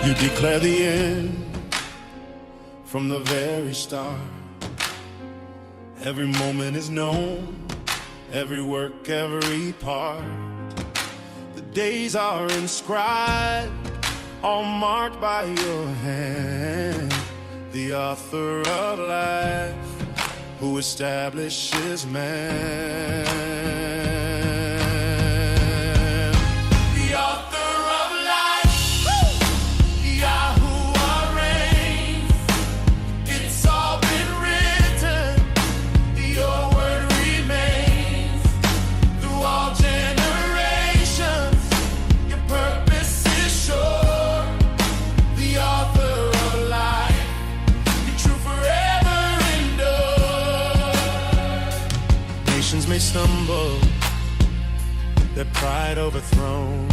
You declare the end from the very start. Every moment is known, every work, every part. The days are inscribed, all marked by your hand. The author of life, who establishes man. The author of life, Yahuah reigns. It's all been written, your word remains. Through all generations, your purpose is sure. The author of life, you're true forever endure. Nations may stumble, their pride overthrown,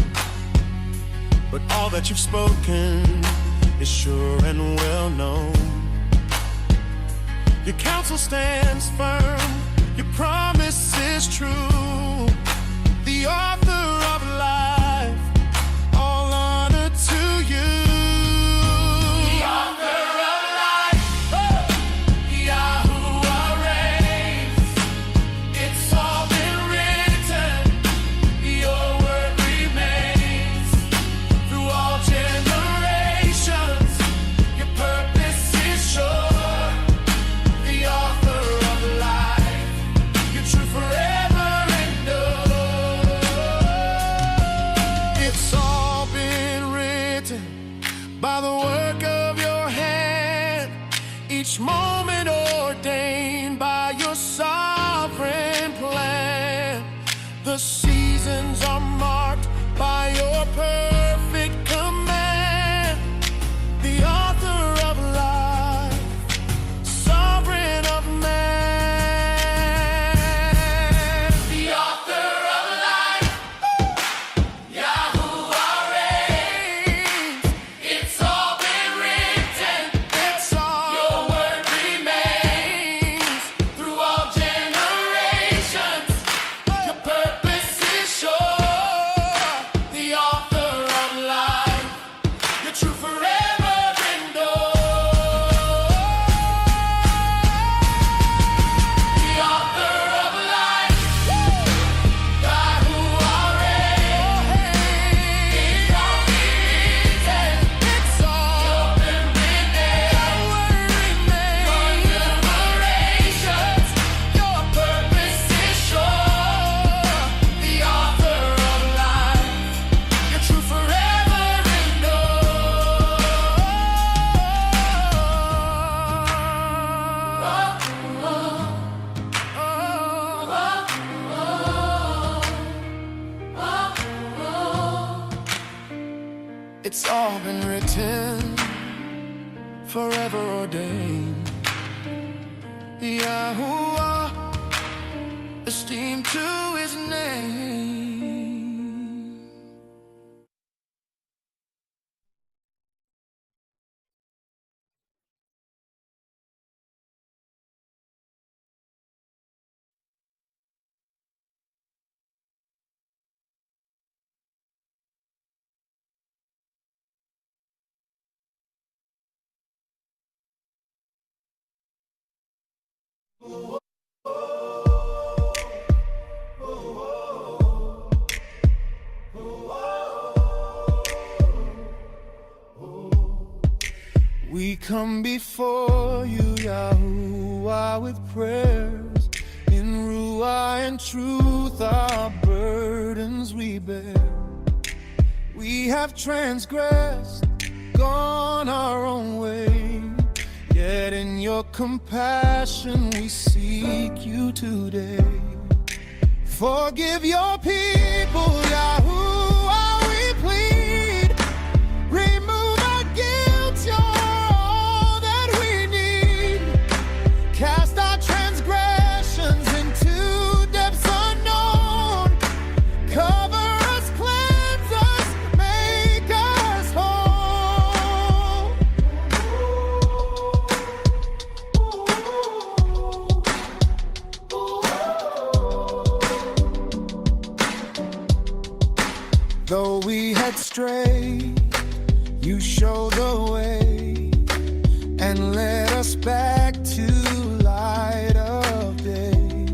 but all that you've spoken is sure and well known. Your counsel stands firm, your promise is true. The author of life, all honor to you. The author of life, Yahuah reigns. It's all been written, your word remains. Through all generations, your purpose is sure. The author of life, you're true forever endure. It's all been written by the work of your hand, each moment ordained by your sovereign plan. The seasons are marked by your perfect command. The author of life, sovereign of man. The author of life, Yahuah reigns. It's all been written, it's all your word remains. Through all generations, your purpose is sure. The author of life, you're true forever endure. The author of life, Yahuah reigns. It's all been written, it's all been written. Your word remains. Generations, your purpose is sure. The author of life, you're true forever endure. It's all been written, forever ordained. Yahuah, esteemed to his name. We come before you, Yahuah, with prayers. In Ruah and truth, our burdens we bear. We have transgressed, gone our own way. Yet in your compassion we seek you today. Forgive your people, Yahuah, we plead. Remove our guilt, you're all that we need. Cast our transgressions into depths unknown. Cover us, cleanse us, make us whole. Though we had strayed, You show the way and led us back to light of day.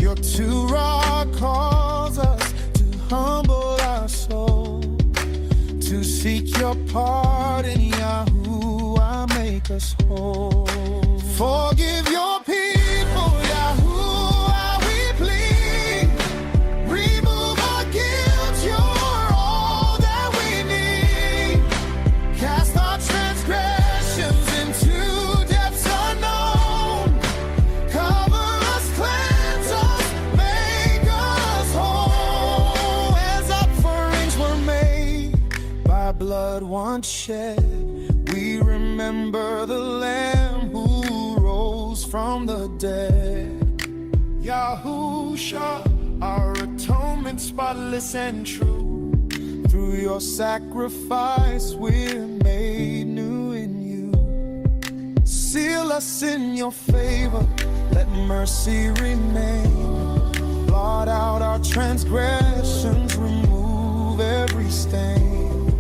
Your Torah calls us to humble our soul, to seek your pardon, Yahuah, make us whole. Forgive your people, Yahuah, we plead. Remove our guilt, you're all that we need. Cast our transgressions into depths unknown. Cover us, cleanse us, make us whole. As offerings were made by blood once shed, we remember the Lamb who rose from the dead. Yahusha, our atonement, spotless and true. Through your sacrifice, we're made new in you. Seal us in your favor, let mercy remain. Blot out our transgressions, remove every stain.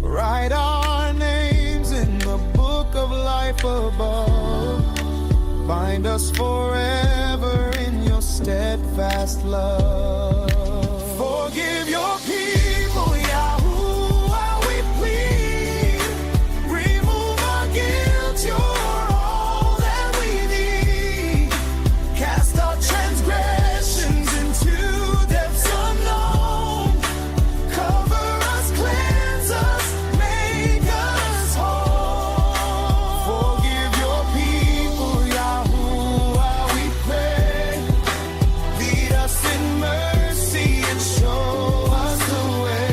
Write our names in the book of life above. Bind us forever in your steadfast love. Forgive your people, Yahuah, we plead. Remove our guilt, you're all that we need. Cast our transgressions into depths unknown. Cover us, cleanse us, make us whole. Forgive your people, Yahuah, we pray. Lead us in mercy and show us the way.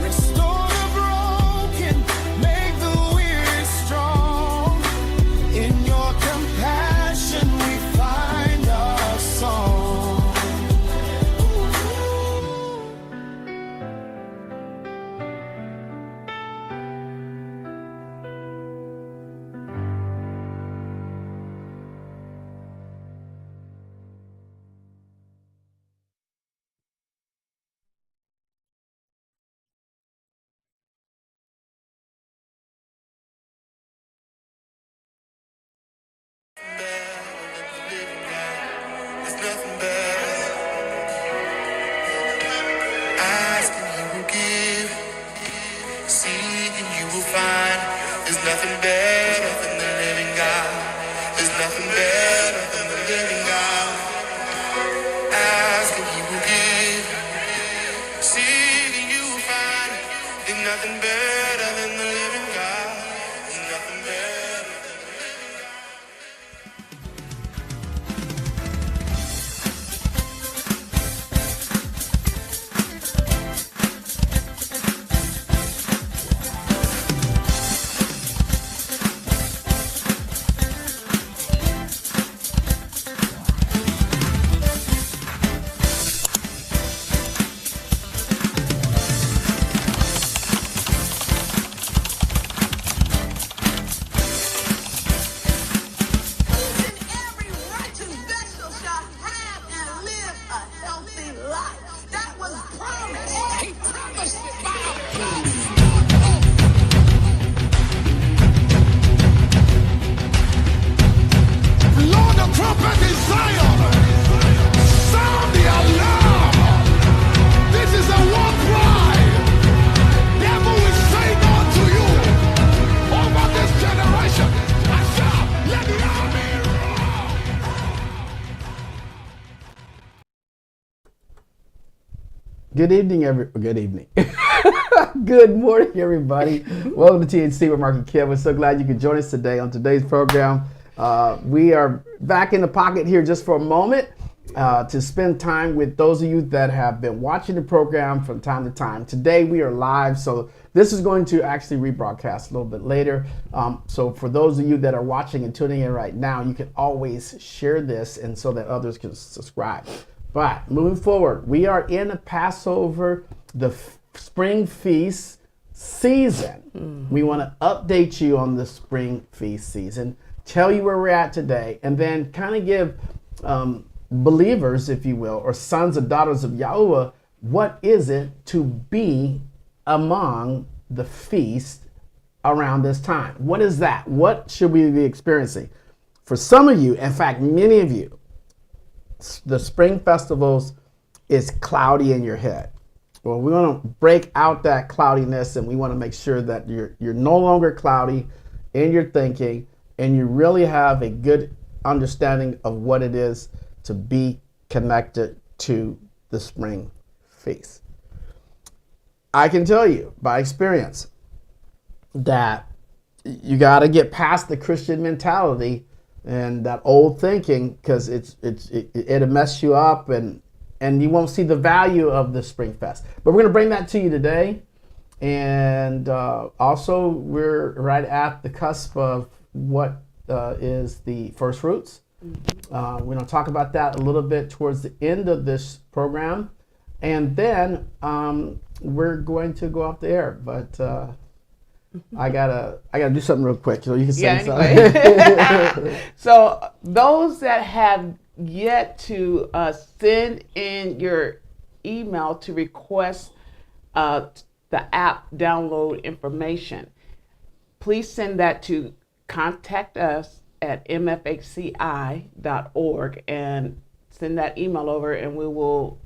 Restore the broken, make the weary strong. In your compassion we find our song. There's nothing better. Ask and you will give. Seek and you will find. There's nothing better than the living God. There's nothing better than the living God. Ask and you will give. Seek and you will find. There's nothing better than the living God. There's nothing better. Good evening, good evening. Good morning, everybody. Welcome to THC with Mark and Kev. We're so glad you could join us today on today's program. We are back in the pocket here just for a moment to spend time with those of you that have been watching the program from time to time. Today we are live, so this is going to actually rebroadcast a little bit later. So for those of you that are watching and tuning in right now, you can always share this and so that others can subscribe. But moving forward, we are in a Passover, the spring feast season. Mm-hmm. We want to update you on the spring feast season, tell you where we're at today, and then kind of give believers, if you will, or sons and daughters of Yahuah, what is it to be among the feast around this time. What is that? What should we be experiencing? For some of you, in fact, many of you, the spring festivals is cloudy in your head. Well, we want to break out that cloudiness, and we want to make sure that you're no longer cloudy in your thinking, and you really have a good understanding of what it is to be connected to the spring feast. I can tell you by experience that you got to get past the Christian mentality and that old thinking, because it'll mess you up, and you won't see the value of the Spring Fest. But we're going to bring that to you today. And also, we're right at the cusp of what is the first fruits. We're going to talk about that a little bit towards the end of this program. And then we're going to go off the air. But I gotta do something real quick so you can say something. Anyway. So those that have yet to send in your email to request the app download information, please send that to contact us at mfhci.org and send that email over, and we will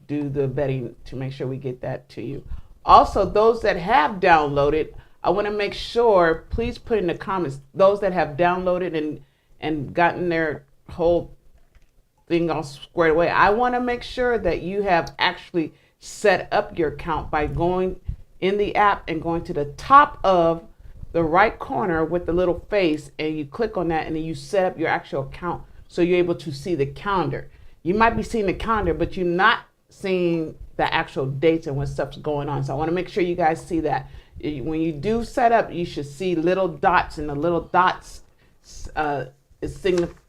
do the vetting to make sure we get that to you. Also, those that have downloaded, I want to make sure, please put in the comments, those that have downloaded and gotten their whole thing all squared away. I want to make sure that you have actually set up your account by going in the app and going to the top of the right corner with the little face, and you click on that, and then you set up your actual account so you're able to see the calendar. You might be seeing the calendar, but you're not seeing the actual dates and what stuff's going on. So I want to make sure you guys see that. When you do set up, you should see little dots, and the little dots is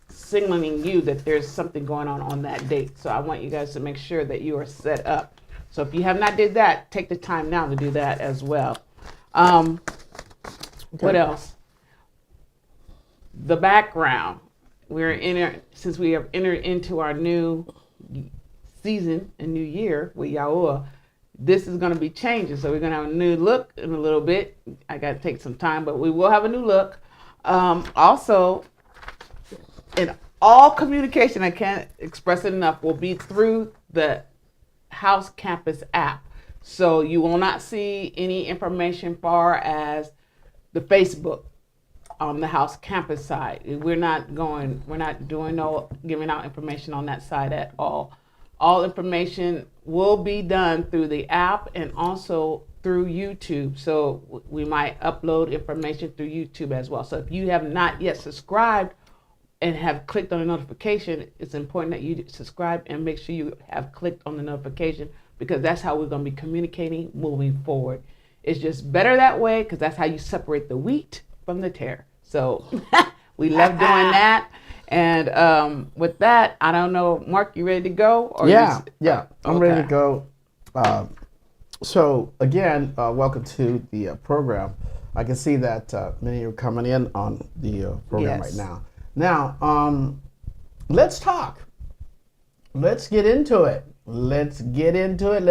signaling you that there's something going on that date. So I want you guys to make sure that you are set up. So if you have not did that, take the time now to do that as well. What else? The background. Since we have entered into our new season and new year with Yahuah, this is going to be changing. So we're going to have a new look in a little bit. I got to take some time, but we will have a new look. Also, in all communication, I can't express it enough, will be through the House Campus app. So you will not see any information far as the Facebook on the House Campus side. We're not giving out information on that side at all. All information will be done through the app and also through YouTube. So we might upload information through YouTube as well. So if you have not yet subscribed and have clicked on the notification, it's important that you subscribe and make sure you have clicked on the notification, because that's how we're going to be communicating moving forward. It's just better that way, because that's how you separate the wheat from the tare. So we love doing that. And with that, I don't know, Mark, you ready to go? Or yeah, I'm ready to go. So again, welcome to the program. I can see that many of you are coming in on the program right now. Now, let's talk. Let's get into it. Let's get into it.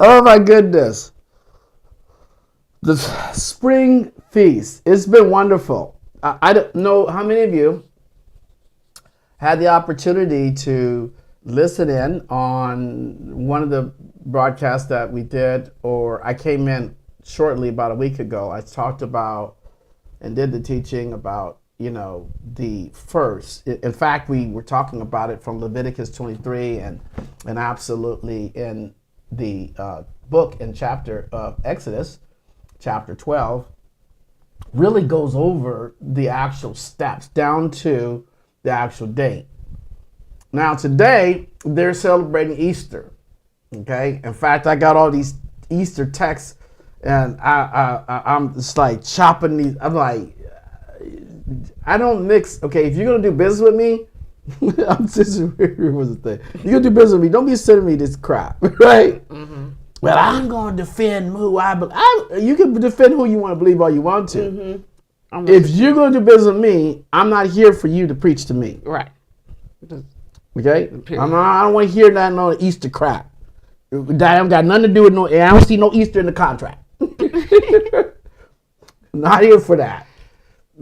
Oh my goodness. The spring feast. It's been wonderful. I don't know how many of you had the opportunity to listen in on one of the broadcasts that we did, or I came in shortly about a week ago. I talked about and did the teaching about, the first. In fact, we were talking about it from Leviticus 23 and absolutely in the book and chapter of Exodus, chapter 12, really goes over the actual steps down to the actual date. Now today, they're celebrating Easter, okay? In fact, I got all these Easter texts, and I'm just like chopping these. I'm like, I don't mix. Okay, if you're going to do business with me, I'm just, here was the thing. You're going to do business with me, don't be sending me this crap, right? Mm-hmm. Well, I'm going to defend who I believe. You can defend who you want to believe all you want to. Mm-hmm. If you're going to do business with me, I'm not here for you to preach to me. Right. Okay? Period. I don't want to hear that no Easter crap. That don't got nothing to do with no. I don't see no Easter in the contract. Not here for that.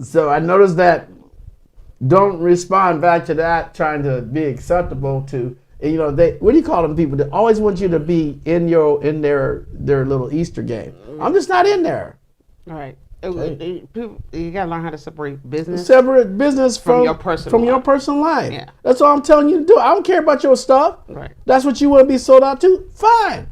So I noticed that. Don't respond back to that trying to be acceptable to, you know, they, what do you call them people that always want you to be in their little Easter game. I'm just not in there. All right. Okay. You gotta learn how to separate business. Separate business from your personal life. Yeah. That's all I'm telling you to do. I don't care about your stuff. Right. That's what you want to be sold out to. Fine.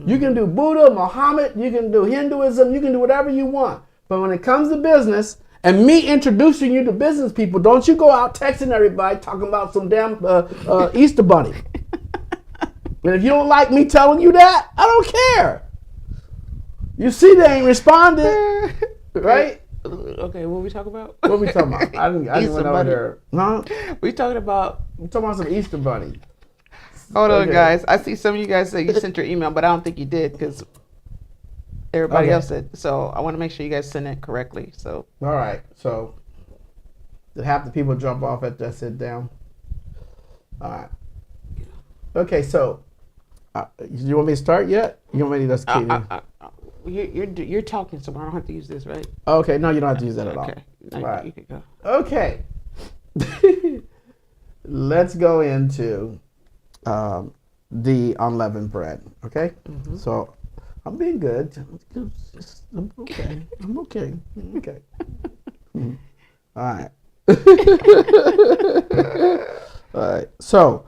You can do Buddha, Muhammad, you can do Hinduism, you can do whatever you want. But when it comes to business, and me introducing you to business people, don't you go out texting everybody talking about some damn Easter bunny. And if you don't like me telling you that, I don't care. You see they ain't responded, right? Okay, what we talking about? What we talking about? I didn't Easter know bunny. there. Huh? We talking about. I'm talking about some Easter bunny. Hold on, Okay. guys. I see some of you guys say you sent your email, but I don't think you did because everybody Okay. else did. So I want to make sure you guys send it correctly. So All right. So did half the people jump off after I sit down? All right. Okay. So you want me to start yet? You want me to just keep? you're talking, so I don't have to use this, right? Okay. No, you don't have to use that at all. Okay, now Right. you can go. Okay. Let's go into the unleavened bread. Okay. Mm-hmm. So I'm being good. I'm okay. I'm okay. I'm okay. All right. All right. So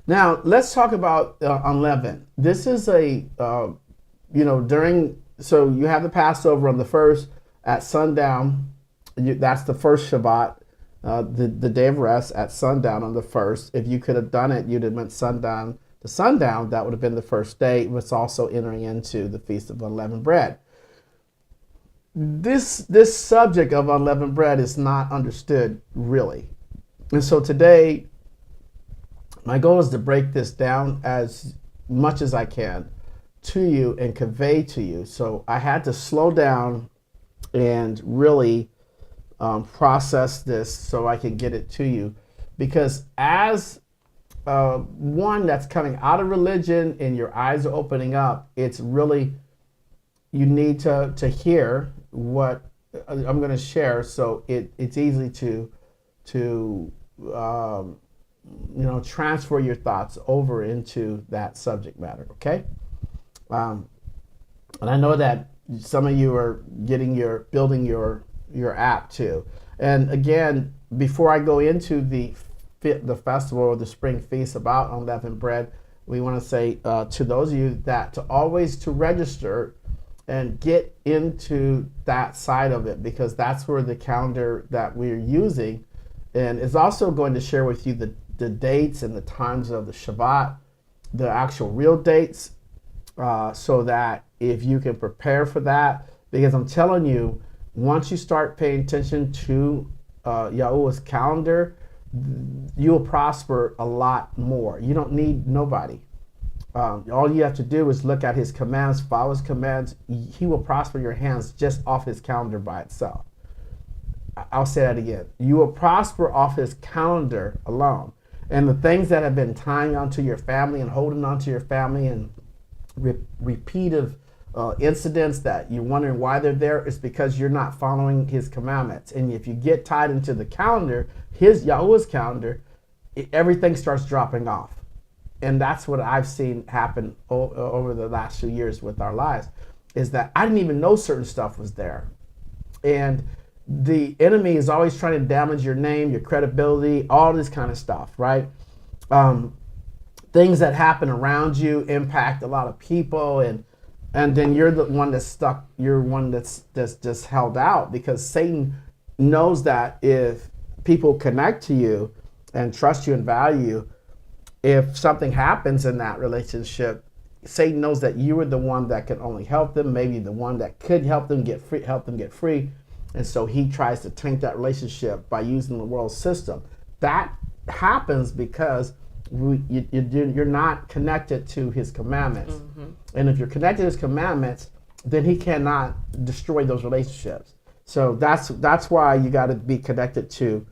now let's talk about unleavened. This is a so you have the Passover on the first at sundown. That's the first Shabbat, the day of rest at sundown on the first. If you could have done it, you'd have went sundown to sundown. That would have been the first day. It was also entering into the Feast of Unleavened Bread. This subject of unleavened bread is not understood really. And so today, my goal is to break this down as much as I can to you and convey to you. So I had to slow down and really process this so I can get it to you. Because as one that's coming out of religion and your eyes are opening up, it's really, you need to hear what I'm going to share, so it's easy to transfer your thoughts over into that subject matter. Okay, and I know that some of you are building your app too. And again, before I go into the festival or the spring feast about unleavened bread, we want to say to those of you that to always to register and get into that side of it, because that's where the calendar that we're using, and it's also going to share with you the dates and the times of the Shabbat, the actual real dates, so that if you can prepare for that, because I'm telling you, once you start paying attention to Yahuah's calendar, you will prosper a lot more. You don't need nobody. All you have to do is look at his commands, follow his commands. He will prosper your hands just off his calendar by itself. I'll say that again. You will prosper off his calendar alone. And the things that have been tying onto your family and holding onto your family and repeated incidents that you're wondering why they're there is because you're not following his commandments. And if you get tied into the calendar, his Yahuah's calendar, everything starts dropping off. And that's what I've seen happen over the last few years with our lives, is that I didn't even know certain stuff was there. And the enemy is always trying to damage your name, your credibility, all this kind of stuff, right? Things that happen around you impact a lot of people, and then you're the one that's stuck. You're one that's just held out, because Satan knows that if people connect to you and trust you and value you, if something happens in that relationship, Satan knows that you are the one that can only help them, maybe the one that could help them get free. And so he tries to taint that relationship by using the world system. That happens because you're not connected to his commandments. Mm-hmm. And if you're connected to his commandments, then he cannot destroy those relationships. So that's why you got to be connected to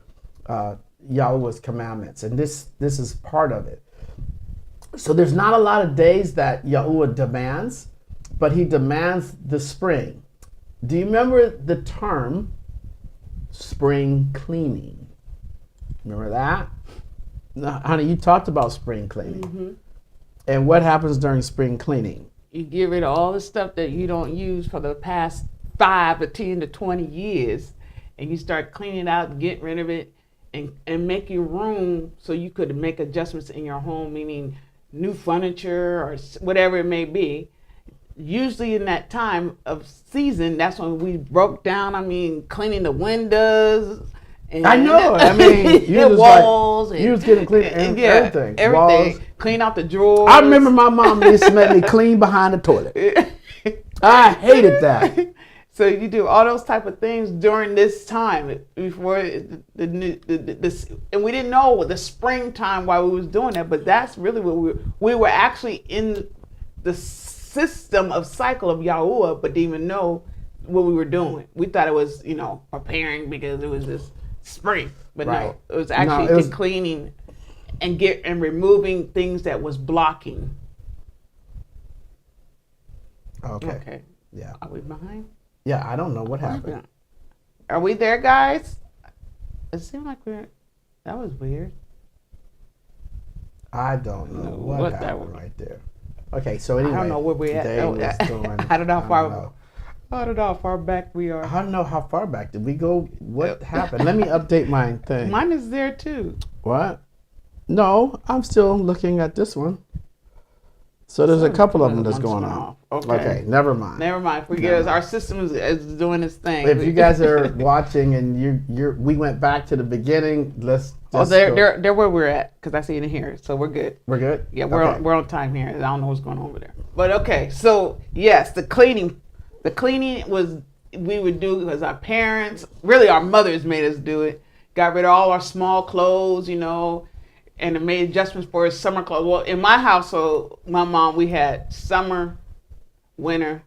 Yahuah's commandments, and this is part of it. So there's not a lot of days that Yahuah demands, but he demands the spring. Do you remember the term spring cleaning? Remember that? Now, honey, you talked about spring cleaning. Mm-hmm. And what happens during spring cleaning? You get rid of all the stuff that you don't use for the past 5 to 10 to 20 years, and you start cleaning it out, get rid of it, and make your room so you could make adjustments in your home, meaning new furniture or whatever it may be. Usually in that time of season, that's when we broke down. I mean, cleaning the windows. And I know. I mean, you the was walls. you was getting clean and everything. Everything. Clean out the drawers. I remember my mom used to make me clean behind the toilet. I hated that. So you do all those type of things during this time before and we didn't know the springtime why we was doing that, but that's really what we were actually in the system of cycle of Yahuah, but didn't even know what we were doing. We thought it was, preparing because it was this spring, but Right. no, it was actually cleaning and removing things that was blocking. Okay. Yeah. Are we behind? Yeah, I don't know what happened. Are we there, guys? It seemed like that was weird. I don't know what happened right there. Okay, so anyway. I don't know where we're at. I don't know how far back we are. I don't know how far back. Did we go? What happened? Let me update my thing. Mine is there too. What? No, I'm still looking at this one. So there's a couple of them that's going on. Okay, never mind. Never mind. Because our system is doing its thing. If you guys are watching and we went back to the beginning, let's. They're where we're at because I see it in here, so we're good. We're good. Yeah, we're on time here. I don't know what's going on over there, but okay. So yes, the cleaning was we would do because our parents, really our mothers made us do it. Got rid of all our small clothes, and it made adjustments for summer clothes. Well, in my household, my mom, we had summer, winter,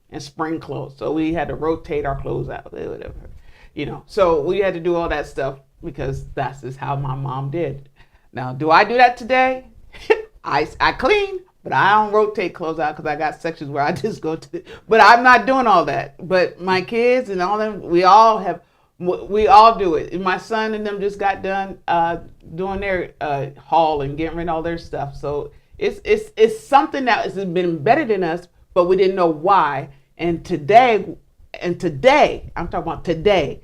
and spring clothes. So we had to rotate our clothes out, whatever, So we had to do all that stuff because that's just how my mom did. Now, do I do that today? I clean, but I don't rotate clothes out because I got sections where I just go to. But I'm not doing all that. But my kids and all them, we all do it. And my son and them just got done doing their haul and getting rid of all their stuff. So it's something that has been embedded in us, but we didn't know why. And today, I'm talking about today,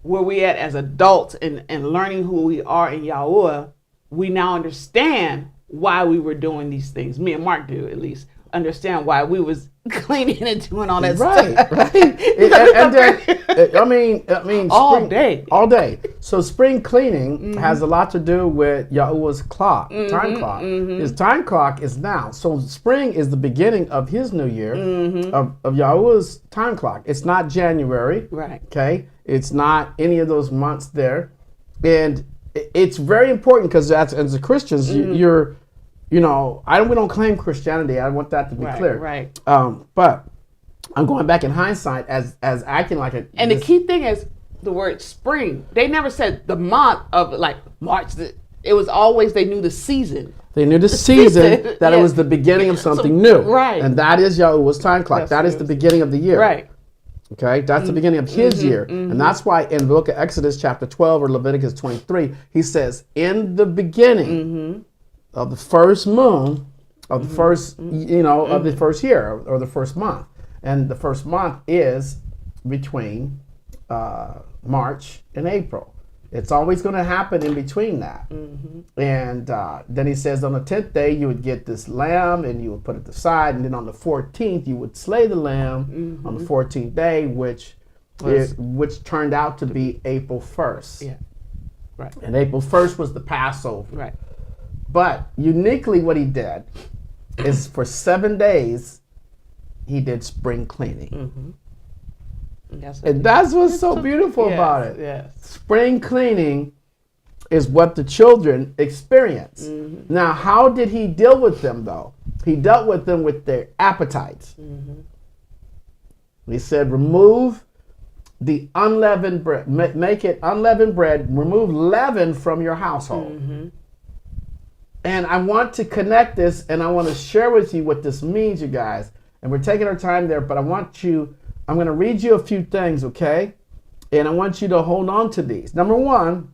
where we at as adults and learning who we are in Yahuah, we now understand why we were doing these things. Me and Mark do, at least, understand why we was cleaning and doing all that stuff. Right. I mean, all day. So spring cleaning has a lot to do with Yahuah's clock, time clock. His time clock is now. So spring is the beginning of his new year, of Yahuah's time clock. It's not January. Right. Okay. It's not any of those months there, and it's very important because as a Christians, you're. We don't claim Christianity. I want that to be clear. Right. But I'm going back in hindsight as acting like it. And the key thing is the word spring. They never said the month of like March. It was always they knew the season. They knew the season that it was the beginning of something new. Right. And that is Yahuah's time clock. That is the beginning of the year. Right. Okay, that's the beginning of his year. And that's why in the book of Exodus chapter 12 or Leviticus 23, he says, in the beginning of the first moon, of the first, of the first year or the first month. And the first month is between March and April. It's always going to happen in between that. And then he says on the 10th day, you would get this lamb and you would put it aside. And then on the 14th, you would slay the lamb on the 14th day, which turned out to be April 1st. Yeah. Right. And April 1st was the Passover. Right. But uniquely what he did is for 7 days, he did spring cleaning. And that's what's so beautiful about it. Yes. Spring cleaning is what the children experience. Now, how did he deal with them, though? He dealt with them with their appetites. He said, remove the unleavened bread. Make it unleavened bread. Remove leaven from your household. And I want to connect this, and I want to share with you what this means, you guys. And we're taking our time there, but I'm going to read you a few things, okay? And I want you to hold on to these. Number one,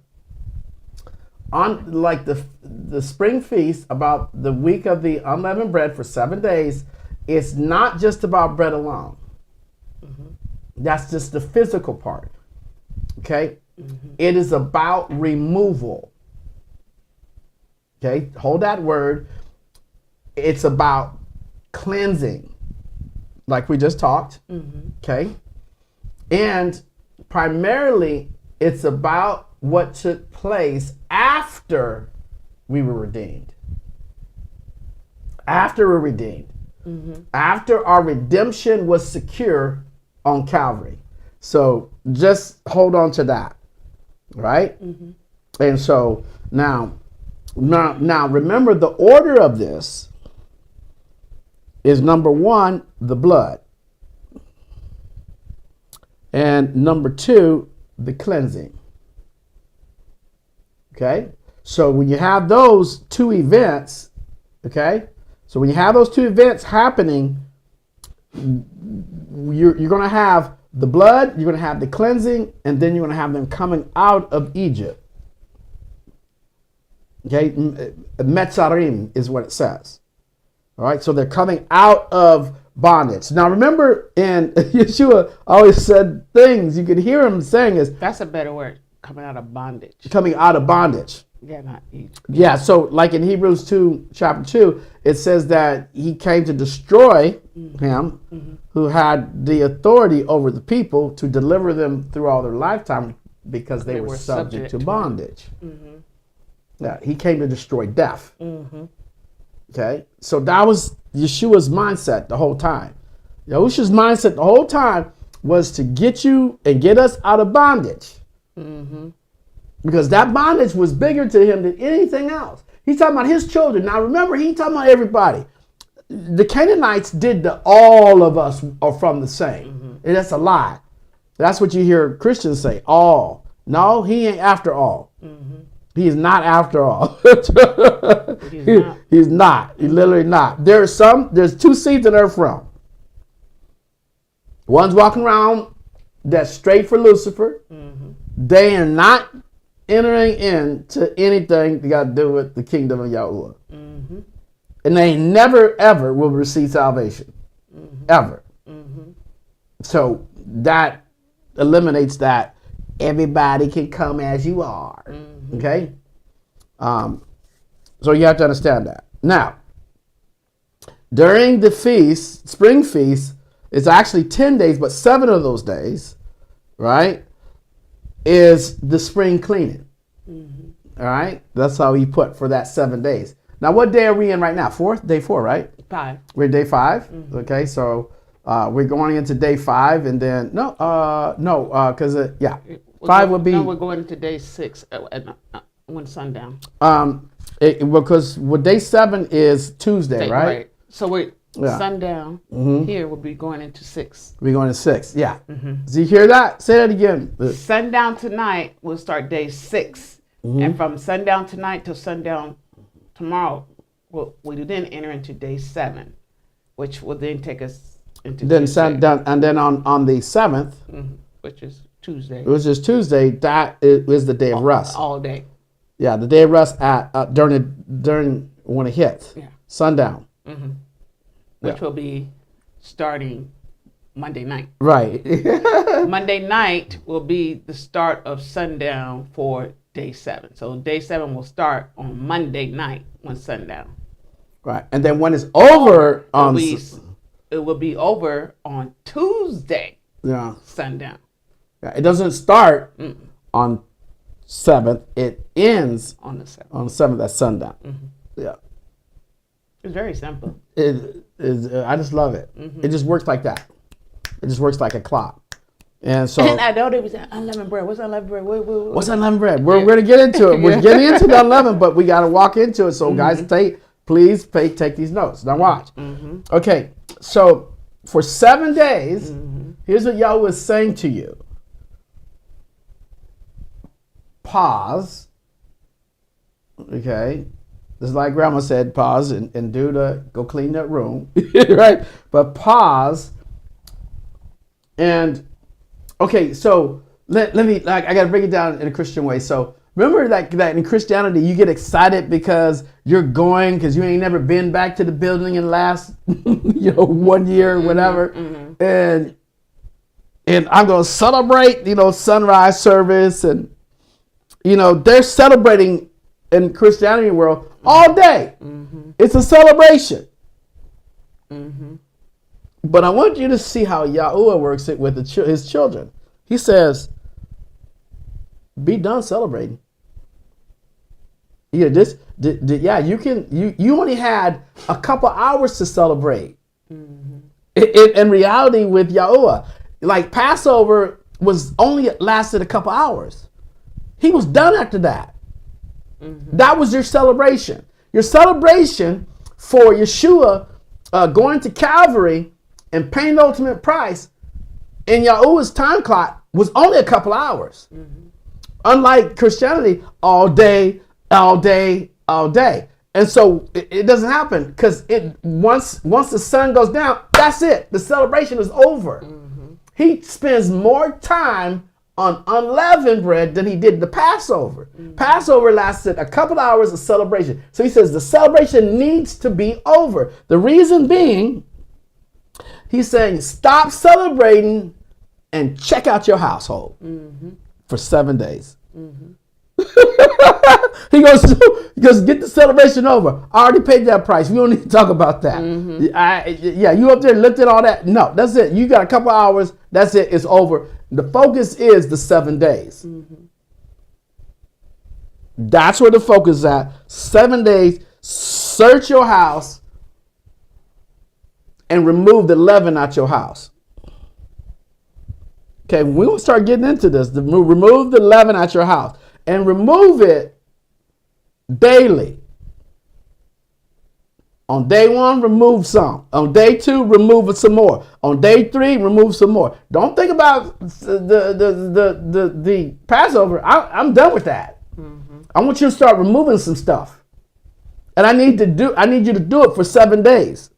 on like the spring feast, about the week of the unleavened bread for 7 days, it's not just about bread alone. That's just the physical part. Okay? It is about removal. Okay? Hold that word. It's about cleansing, like we just talked. Okay? And primarily, it's about what took place after we were redeemed. After we're redeemed. After our redemption was secure on Calvary. So just hold on to that, right? And so now remember, the order of this is number one, the blood, and number two, the cleansing. Okay, so when you have those two events, okay, so when you have those two events happening, you're going to have the blood, you're going to have the cleansing, and then you're going to have them coming out of Egypt. Okay, Metzarim is what it says. All right, so they're coming out of bondage. Now remember, in Yeshua always said things, you could hear him saying is, That's a better word. Coming out of bondage. coming out of bondage. Yeah, not Egypt. Yeah, so like in Hebrews 2, chapter 2, it says that he came to destroy him who had the authority over the people to deliver them through all their lifetime because they were subject to bondage. Yeah, he came to destroy death. Okay, so that was Yeshua's mindset the whole time. Yahusha's mindset the whole time was to get you and get us out of bondage. Because that bondage was bigger to him than anything else. He's talking about his children. Now remember, he's talking about everybody. The Canaanites did the all of us are from the same. And that's a lie. That's what you hear Christians say, all. No, he ain't after all. He is not after all. He's not. He's literally not. There's two seeds in earth realm. One's walking around that's straight for Lucifer. They are not entering into anything that got to do with the kingdom of Yahuah. And they never, ever will receive salvation. Ever. So that eliminates that everybody can come as you are. Okay? So you have to understand that. Now, during the feast, spring feast, it's actually 10 days, but 7 of those days, right, is the spring cleaning. All right? That's how he put for that 7 days. Now, what day are we in right now? Day 4, right? 5. We're day 5. Okay, so we're going into day 5, and then because 5 would be. No, we're going into day 6 when sundown. Because day 7 is Tuesday, right? So sundown here will be going into 6. We're going to 6. Yeah. Do you hear that? Say that again. Sundown tonight will start day 6, and from sundown tonight till sundown tomorrow, we will then enter into day 7, which will then take us into sundown, and then on the 7th, which is Tuesday. That is the day of rest. All day. Yeah, the day of rest at during when it hits. Yeah. Sundown. Which will be starting Monday night. Right. Monday night will be the start of sundown for day 7. So day 7 will start on Monday night when sundown. Right. And then when it's over it will be over on Tuesday. Yeah. Sundown. Yeah. It doesn't start on 7th. It ends on the 7th. On the 7th at sundown. Yeah. It's very simple. It is. I just love it. It just works like that. It just works like a clock. And so. And I know they was saying unleavened bread. What's unleavened bread? What's unleavened bread? We're going to get into it. We're getting into the unleavened, but we got to walk into it. So guys, take these notes. Now watch. Okay. So for 7 days, here's what Yahuah is saying to you. pause. Okay. Just like grandma said, pause and go clean that room. Right? But pause. And okay, so let me, like, I got to break it down in a Christian way. So remember that in Christianity, you get excited because you're going, because you ain't never been back to the building in the last, 1 year or whatever. And I'm going to celebrate, sunrise service. And, they're celebrating in Christianity world all day. It's a celebration. But I want you to see how Yahuah works it with his children. He says, be done celebrating. You only had a couple hours to celebrate. In reality with Yahuah, like Passover lasted a couple hours. He was done after that. That was your celebration. Your celebration for Yeshua going to Calvary and paying the ultimate price in Yahuah's time clock was only a couple hours. Unlike Christianity, all day, all day, all day. And so it doesn't happen because once the sun goes down, that's it. The celebration is over. He spends more time on unleavened bread than he did the Passover. Passover lasted a couple hours of celebration. So he says the celebration needs to be over. The reason being, he's saying stop celebrating and check out your household for 7 days. He goes, get the celebration over. I already paid that price. We don't need to talk about that. You up there lifted all that. No, that's it. You got a couple hours. That's it. It's over. The focus is the 7 days. That's where the focus is at. 7 days. Search your house and remove the leaven out your house. Okay, we will start getting into this. Remove the leaven out your house and remove it daily. On day 1, remove some. On day 2, remove it some more. On day 3, remove some more. Don't think about the Passover. I'm done with that. I want you to start removing some stuff, and I need you to do it for 7 days.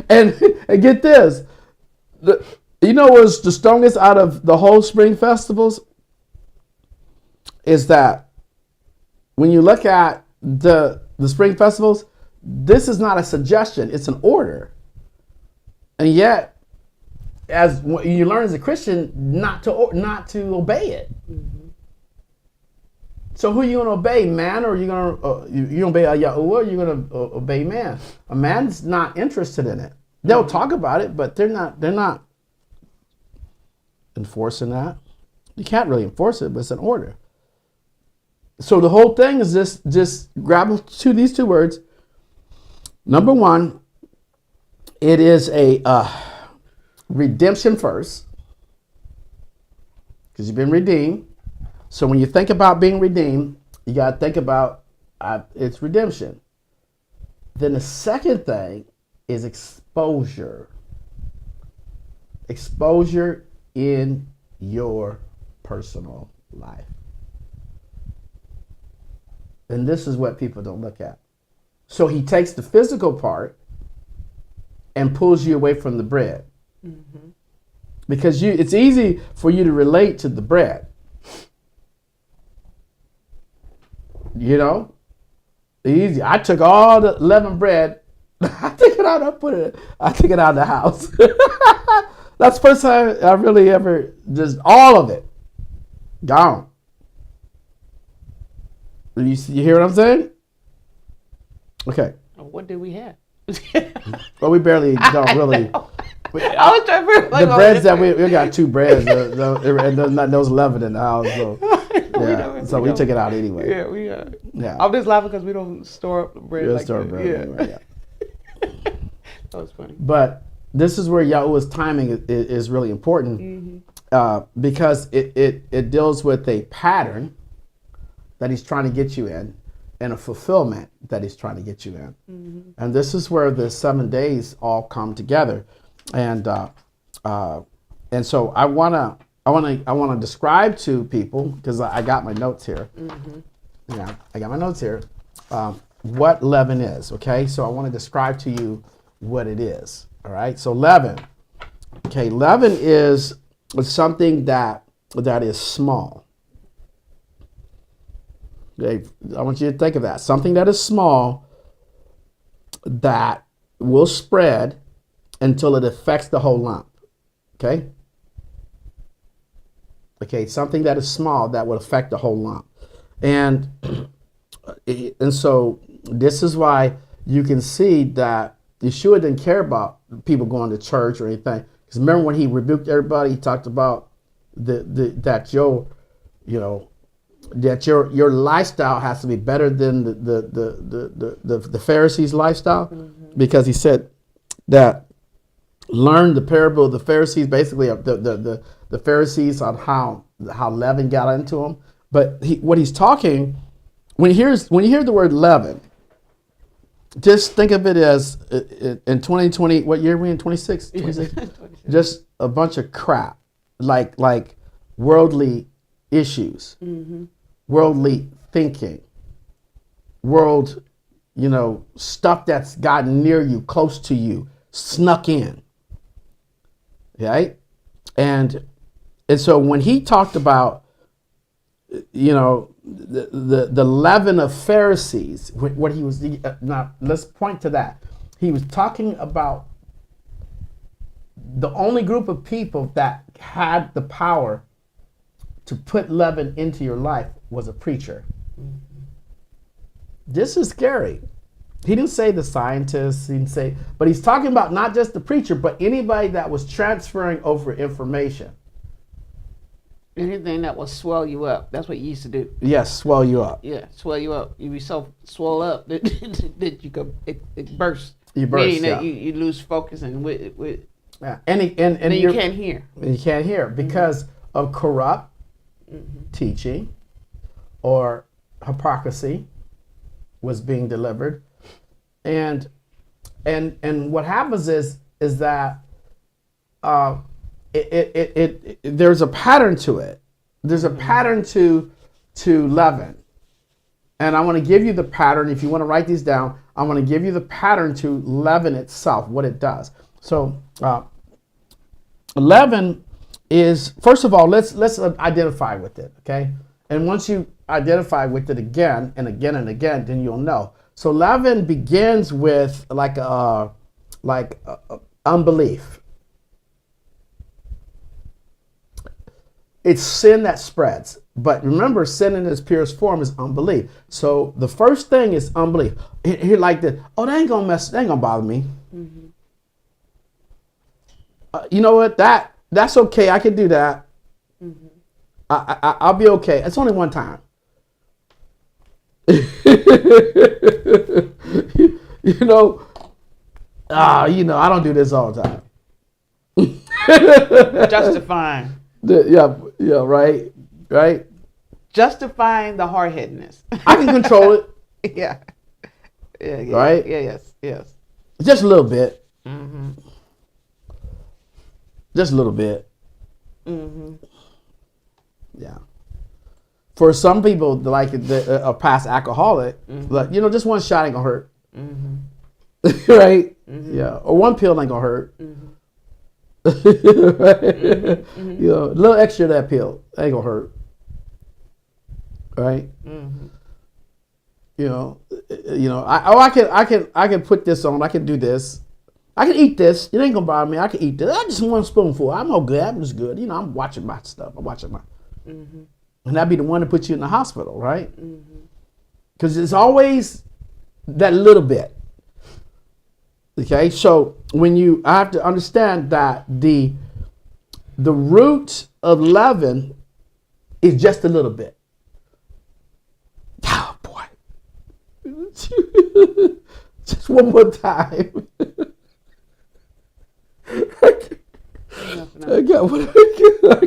and get this, what's the strongest out of the whole spring festivals is that when you look at the spring festivals, this is not a suggestion, it's an order. And yet, as you learn as a Christian, not to obey it. So who are you going to obey, man, or are you going to obey Yahuah, or are you going to obey man? A man's not interested in it. They'll talk about it, but they're not enforcing that. You can't really enforce it, but it's an order. So the whole thing is just grab these two words. Number 1, it is a redemption first, because you've been redeemed. So when you think about being redeemed, you got to think about its redemption. Then the second thing is exposure. Exposure in your personal life. And this is what people don't look at. So he takes the physical part and pulls you away from the bread. Because it's easy for you to relate to the bread. Easy. I took all the leavened bread. I took it out. I took it out of the house. That's the first time I really ever, just all of it gone. You hear what I'm saying? Okay. What did we have? Well, we barely don't really. I was trying to figure the breads that we got 2 breads, and those leaven in the house. So yeah, we took it out anyway. Yeah. I'm just laughing because we don't store up bread like store that. Bread. Yeah. That was funny. But this is where Yahuah's timing is really important, because it deals with a pattern that he's trying to get you in, and a fulfillment that he's trying to get you in. And this is where the 7 days all come together. And so I want to I want to describe to people, because I got my notes here. Yeah, I got my notes here. What leaven is, okay? So I want to describe to you what it is. All right. So leaven. Okay, leaven is something that is small. Okay, I want you to think of that. Something that is small that will spread until it affects the whole lump. Okay? Okay, something that is small that would affect the whole lump. And so this is why you can see that Yeshua didn't care about people going to church or anything. Because remember when he rebuked everybody, he talked about that your lifestyle has to be better than the Pharisees' lifestyle, because he said that learn the parable of the Pharisees, basically the Pharisees, on how leaven got into them. But what he's talking, when you hear the word leaven, just think of it as in 2020, what year are we in? 26? 26? Just a bunch of crap, like worldly issues, worldly thinking, world, stuff that's gotten near you, close to you, snuck in. Okay? And so when he talked about, the leaven of Pharisees, what he was, now let's point to that. He was talking about the only group of people that had the power to put leaven into your life was a preacher. This is scary. He didn't say the scientists, he didn't say, but he's talking about not just the preacher, but anybody that was transferring over information. Anything that will swell you up. That's what you used to do. Yes, swell you up. Yeah, swell you up. You be so swell up that you could it bursts. You burst. Meaning Yeah. that you lose focus and Yeah. and you can't hear. You can't hear because of corrupt teaching or hypocrisy was being delivered, and what happens is that there's a pattern to it. There's a pattern to leaven. And I want to give you the pattern. If you want to write these down, I want to give you the pattern to leaven itself, what it does. So leaven is, first of all, let's identify with it, okay? And once you identify with it again and again and again, then you'll know. So leaven begins with unbelief. It's sin that spreads. But remember, sin in its purest form is unbelief. So the first thing is unbelief. Here like this, oh, they ain't gonna bother me. You know what? That's okay. I can do that. I'll be okay. It's only one time. I don't do this all the time. Justifying. Yeah, right. Justifying the hard-headedness. I can control it. Yeah. Right? Yeah, yes. Just a little bit. Just a little bit. Yeah. For some people, like a past alcoholic, like, just one shot ain't gonna hurt. Right? Yeah. Or one pill ain't gonna hurt. Right? A little extra of that pill ain't gonna hurt. Right? I can put this on. I can do this. I can eat this. It ain't gonna bother me. I can eat this. I just one spoonful. I'm all good. I'm just good. I'm watching my stuff. I'm watching my. And that'd be the one to put you in the hospital, right? Because it's always that little bit. Okay, so I have to understand that the root of leaven is just a little bit. Oh boy. Just one more time. I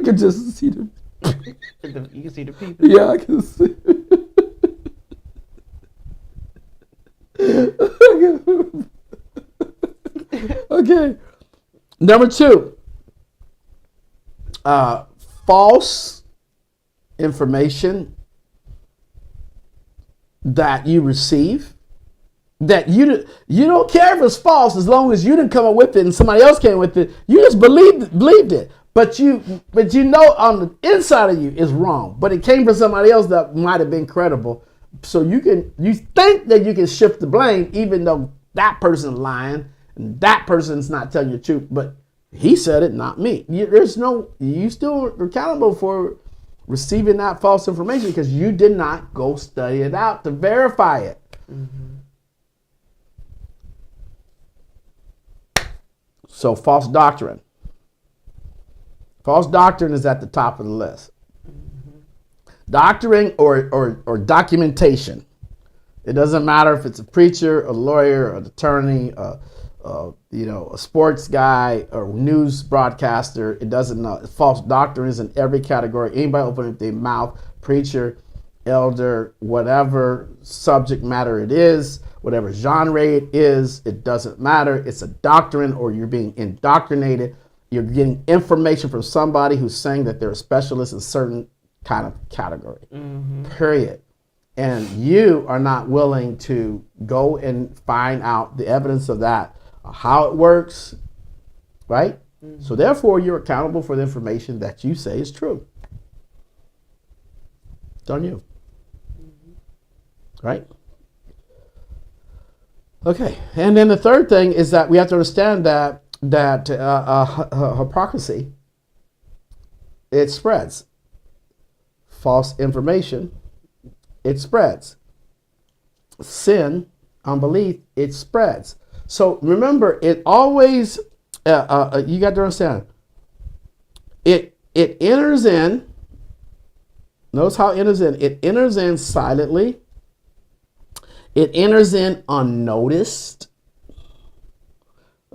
can just see them. You can see the people. Yeah, I can see. Okay. Number 2. false information that you receive, that you don't care if it's false as long as you didn't come up with it and somebody else came with it. You just believed it, but you know on the inside of you is wrong. But it came from somebody else that might have been credible. So you think that you can shift the blame, even though that person's lying and that person's not telling you the truth. But he said it, not me. You still are accountable for receiving that false information because you did not go study it out to verify it. Mm-hmm. So false doctrine. False doctrine is at the top of the list. Mm-hmm. Doctrine or documentation. It doesn't matter if it's a preacher, a lawyer, an attorney, a sports guy or news broadcaster. It doesn't know. False doctrine is in every category. Anybody open up their mouth, preacher, elder, whatever subject matter it is, whatever genre it is, it doesn't matter. It's a doctrine, or you're being indoctrinated. You're getting information from somebody who's saying that they're a specialist in a certain kind of category. Mm-hmm. Period. And you are not willing to go and find out the evidence of that, how it works, right? Mm-hmm. So therefore, you're accountable for the information that you say is true. It's on you. Mm-hmm. Right? Okay. And then the third thing is that we have to understand that hypocrisy, it spreads. False information, it spreads. Sin, unbelief, it spreads. So remember, it always, you got to understand, it enters in, notice how it enters in. It enters in silently. It enters in unnoticed.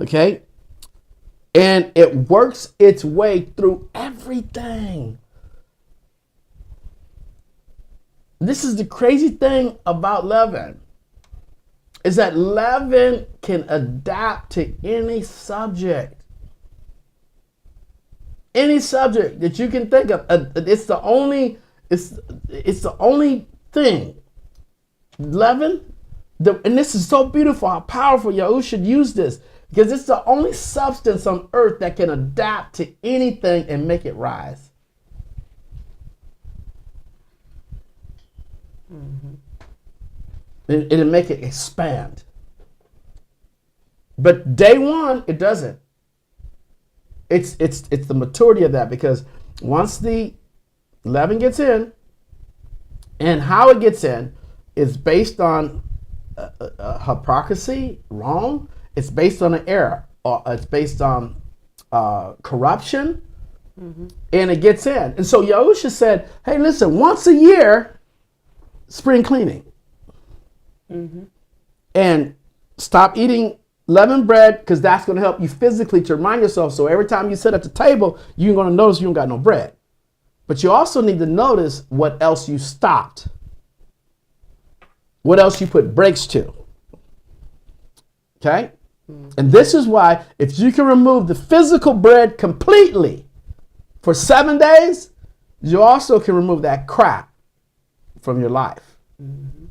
Okay? And it works its way through everything. This is the crazy thing about leaven, is that leaven can adapt to any subject. Any subject that you can think of. It's the only thing. Leaven, and this is so beautiful how powerful Yahusha used this, because it's the only substance on earth that can adapt to anything and make it rise. Mm-hmm. It'll make it expand. But day one, it doesn't. It's the maturity of that, because once the leaven gets in, and how it gets in is based on hypocrisy, wrong. It's based on an error, or it's based on corruption, mm-hmm. and it gets in. And so Yahusha said, hey, listen, once a year, spring cleaning. Mm-hmm. And stop eating leavened bread, because that's going to help you physically to remind yourself. So every time you sit at the table, you're going to notice you don't got no bread. But you also need to notice what else you stopped. What else you put brakes to. Okay? Mm-hmm. And this is why, if you can remove the physical bread completely for 7 days, you also can remove that crap from your life. Mm-hmm.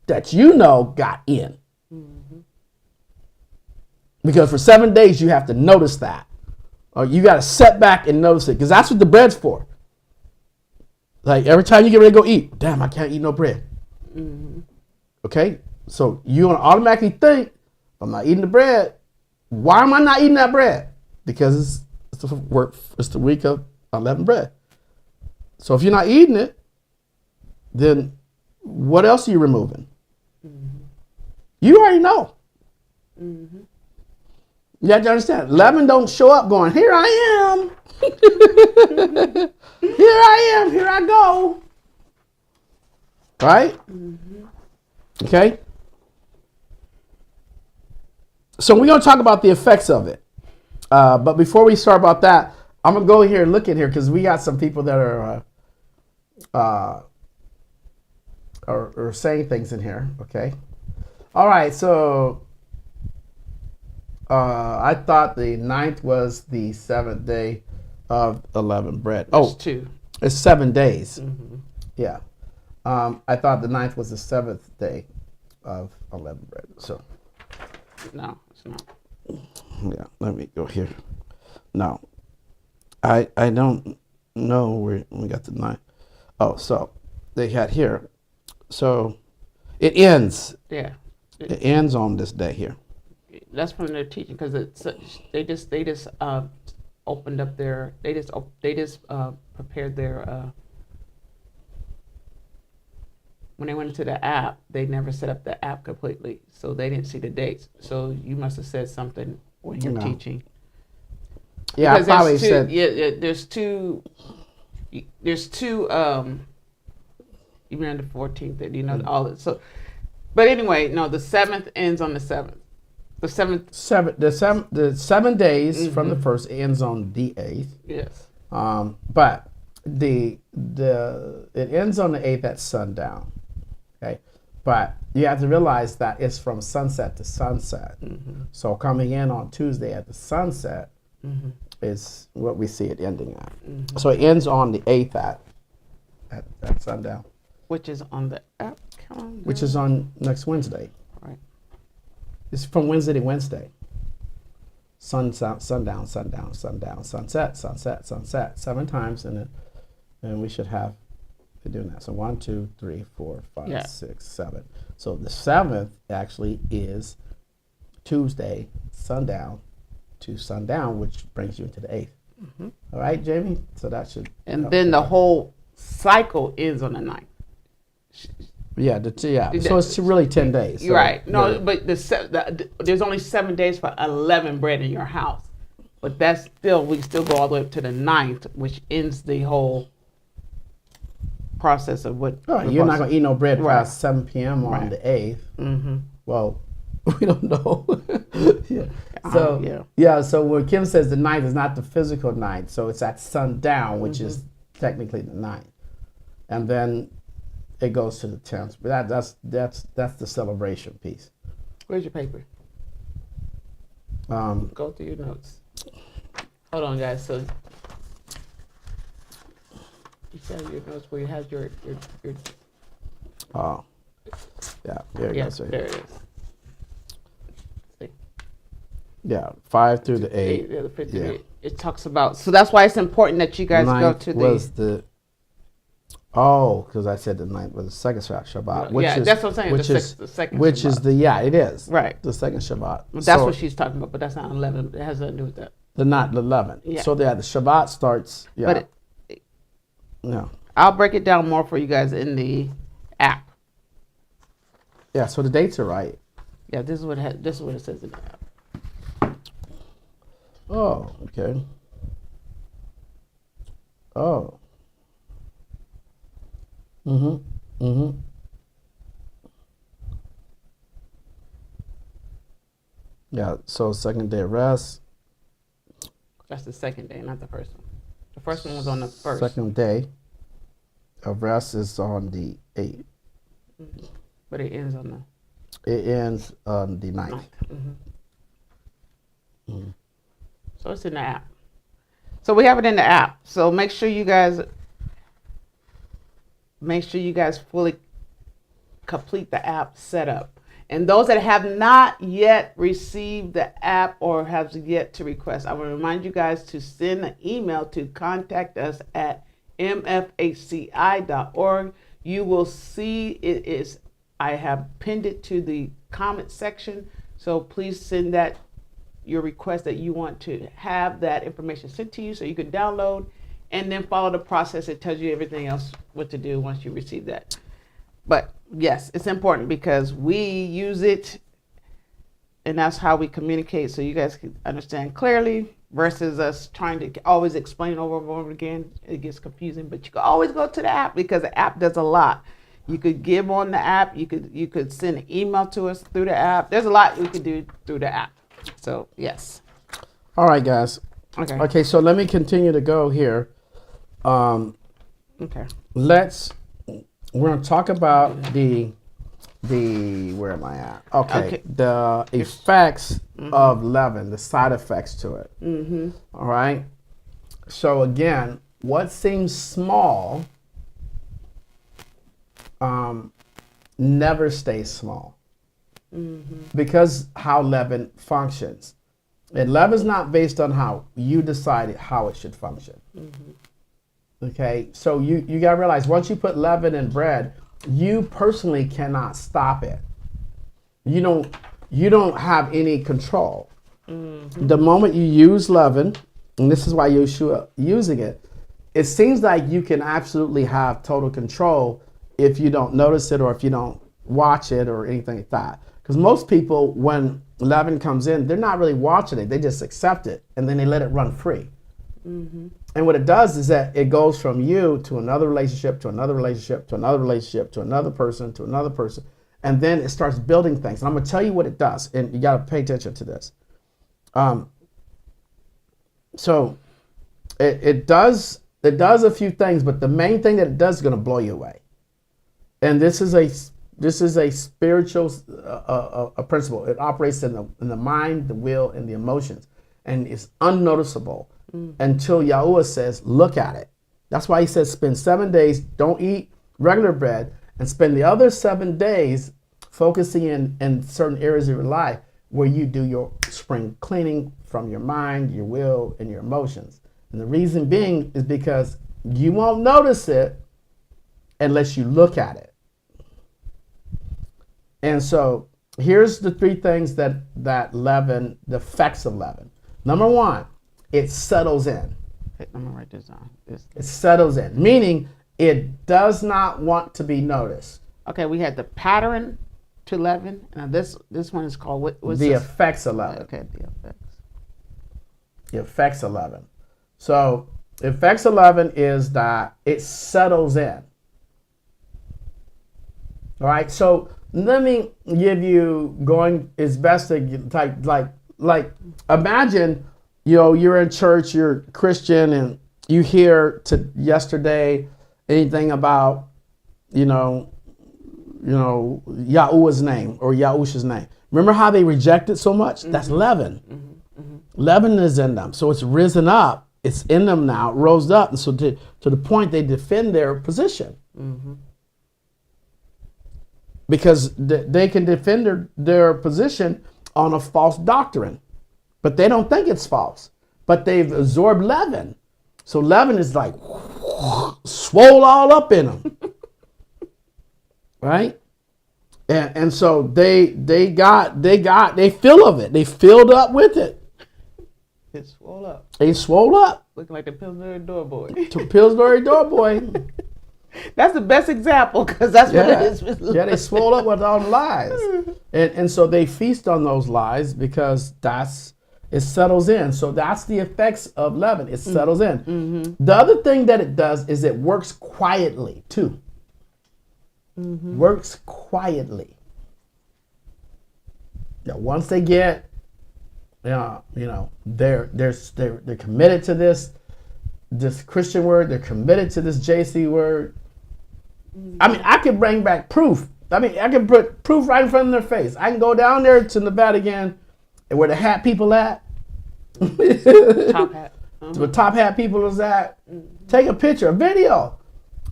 That you know got in. Mm-hmm. Because for 7 days you have to notice that. Or you got to set back and notice it. Because that's what the bread's for. Like every time you get ready to go eat, damn, I can't eat no bread. Mm-hmm. Okay? So you're going to automatically think, I'm not eating the bread. Why am I not eating that bread? Because it's the week of unleavened bread. So if you're not eating it, then what else are you removing? Mm-hmm. You already know. Mm-hmm. You have to understand. Leaven don't show up going, here I am. Here I am. Here I go. Right? Mm-hmm. Okay? So we're going to talk about the effects of it. But before we start about that, I'm going to go here and look in here, because we got some people that are saying things in here. Okay. All right. So I thought the 9th was the 7th day of unleavened bread. There's 2. It's 7 days. Mm-hmm. Yeah. I thought the 9th was the 7th day of unleavened bread. So, No, it's not. yeah, let me go here. No, I don't know where we got the 9th. Oh, so they had here. So it ends. Yeah. It ends on this day here. That's from their teaching because they just opened up their they just prepared their when they went into the app, they never set up the app completely, so they didn't see the dates. So you must have said something when you're teaching. Yeah, Because I probably there's said. there's two even on the 14th that all that. So, but anyway, no, the 7th ends on the 7th. The 7th. The 7 days from the first ends on the 8th. Yes. But it ends on the 8th at sundown. Okay, but you have to realize that it's from sunset to sunset. So coming in on Tuesday at the sunset is what we see it ending at. So it ends on the 8th at sundown, Which is on the app calendar. which is on next Wednesday. Right. It's from Wednesday to Wednesday. Sundown, sundown, sundown, sundown, sunset, sunset, sunset, 7 times, and we should have been doing that. So 1, 2, 3, 4, 5, 6, 7. So the 7th actually is Tuesday, sundown to sundown, which brings you into the 8th. All right, Jamie. So that should. And then the whole cycle ends on the 9th. Yeah, so it's really 10 days. So, Right. No, but there's only 7 days for unleavened bread in your house. But that's we still go all the way up to the 9th, which ends the whole process of what. Oh, you're not going to eat no bread Right. past 7 p.m. on the 8th. Well, we don't know. Yeah. So, so when Kim says the 9th is not the physical 9th, so it's at sundown, which is technically the 9th. And then it goes to the 10th. But that's the celebration piece. Where's your paper? Go through your notes. Hold on, guys. So you have your notes where you have your Oh, yeah, there it goes. There it is. See? Yeah, 5 through the 8. Yeah, the 58. It talks about, so that's why it's important that you guys go to because I said the 9th was the second Shabbat. Which is, that's what I'm saying. Which the second which Shabbat. is it is. Right. The second Shabbat. That's what she's talking about, but that's not 11. It has nothing to do with that. Not the 11. Yeah. So the Shabbat starts. Yeah. But I'll break it down more for you guys in the app. Yeah. So the dates are right. Yeah, this is what it says in the app. Oh, okay. Oh. Yeah, so second day of rest. That's the second day, not the first one. The first one was on the first. Second day of rest is on the 8th. But it ends on It ends on the 9th. So it's in the app. So we have it in the app. So make sure you guys fully complete the app setup. And those that have not yet received the app or have yet to request, I will remind you guys to send an email to contact us at mfhci.org. You will see I have pinned it to the comment section. So please send your request that you want to have that information sent to you so you can download and then follow the process. It tells you everything else what to do once you receive that. But yes, it's important because we use it and that's how we communicate so you guys can understand clearly versus us trying to always explain over and over again. It gets confusing, but you can always go to the app because the app does a lot. You could give on the app. You could send an email to us through the app. There's a lot we could do through the app. So, yes. All right, guys. Okay, so let me continue to go here. Okay. We're going to talk about the where am I at? Okay. The effects of leaven, the side effects to it. All right. So again, what seems small never stays small because how leaven functions. And leaven is not based on how you decided how it should function. Okay, so you got to realize once you put leaven in bread, you personally cannot stop it. You don't have any control. The moment you use leaven, and this is why Yahushua using it, it seems like you can absolutely have total control if you don't notice it or if you don't watch it or anything like that. Because most people, when leaven comes in, they're not really watching it. They just accept it and then they let it run free. And what it does is that it goes from you to another relationship, to another relationship, to another relationship, to another person, to another person. And then it starts building things. And I'm going to tell you what it does. And you got to pay attention to this. So it does a few things, but the main thing that it does is going to blow you away. And this is a spiritual a principle. It operates in the mind, the will, and the emotions, and it's unnoticeable until Yahuah says, "Look at it." That's why he says, "Spend 7 days, don't eat regular bread, and spend the other 7 days focusing in certain areas of your life where you do your spring cleaning from your mind, your will, and your emotions." And the reason being is because you won't notice it unless you look at it. And so here's the 3 things that leaven, the effects of leaven. Number 1, it settles in. Okay, I'm gonna write this down. It settles in, meaning it does not want to be noticed. Okay, we had the pattern to leaven. Now this one is called what's The this? effects of leaven. Okay, the effects. The effects of leaven. So the effects of leaven is that it settles in. All right, so let me give you it's best to like imagine, you're in church, you're Christian, and you hear yesterday anything about, Yahuah's name or Yahusha's name. Remember how they rejected so much? That's leaven. Leaven is in them. So it's risen up. It's in them now. It rose up. And so to the point they defend their position. Because they can defend their position on a false doctrine. But they don't think it's false. But they've absorbed leaven. So leaven is like swole all up in them. Right? And so they fill of it. They filled up with it. It swole up. They swole up. Looking like the Pillsbury Doughboy. To Pillsbury Doughboy. That's the best example because that's what it is. Yeah, they swole up with all the lies. And so they feast on those lies because it settles in. So that's the effects of leaven. It settles in. The other thing that it does is it works quietly too. Works quietly. Now, once they get, they're committed to this Christian word. They're committed to this JC word. I mean, I can bring back proof. I mean, I can put proof right in front of their face. I can go down there to Nevada again, and where the hat people at. Top hat. Where top hat people is at. Take a picture, a video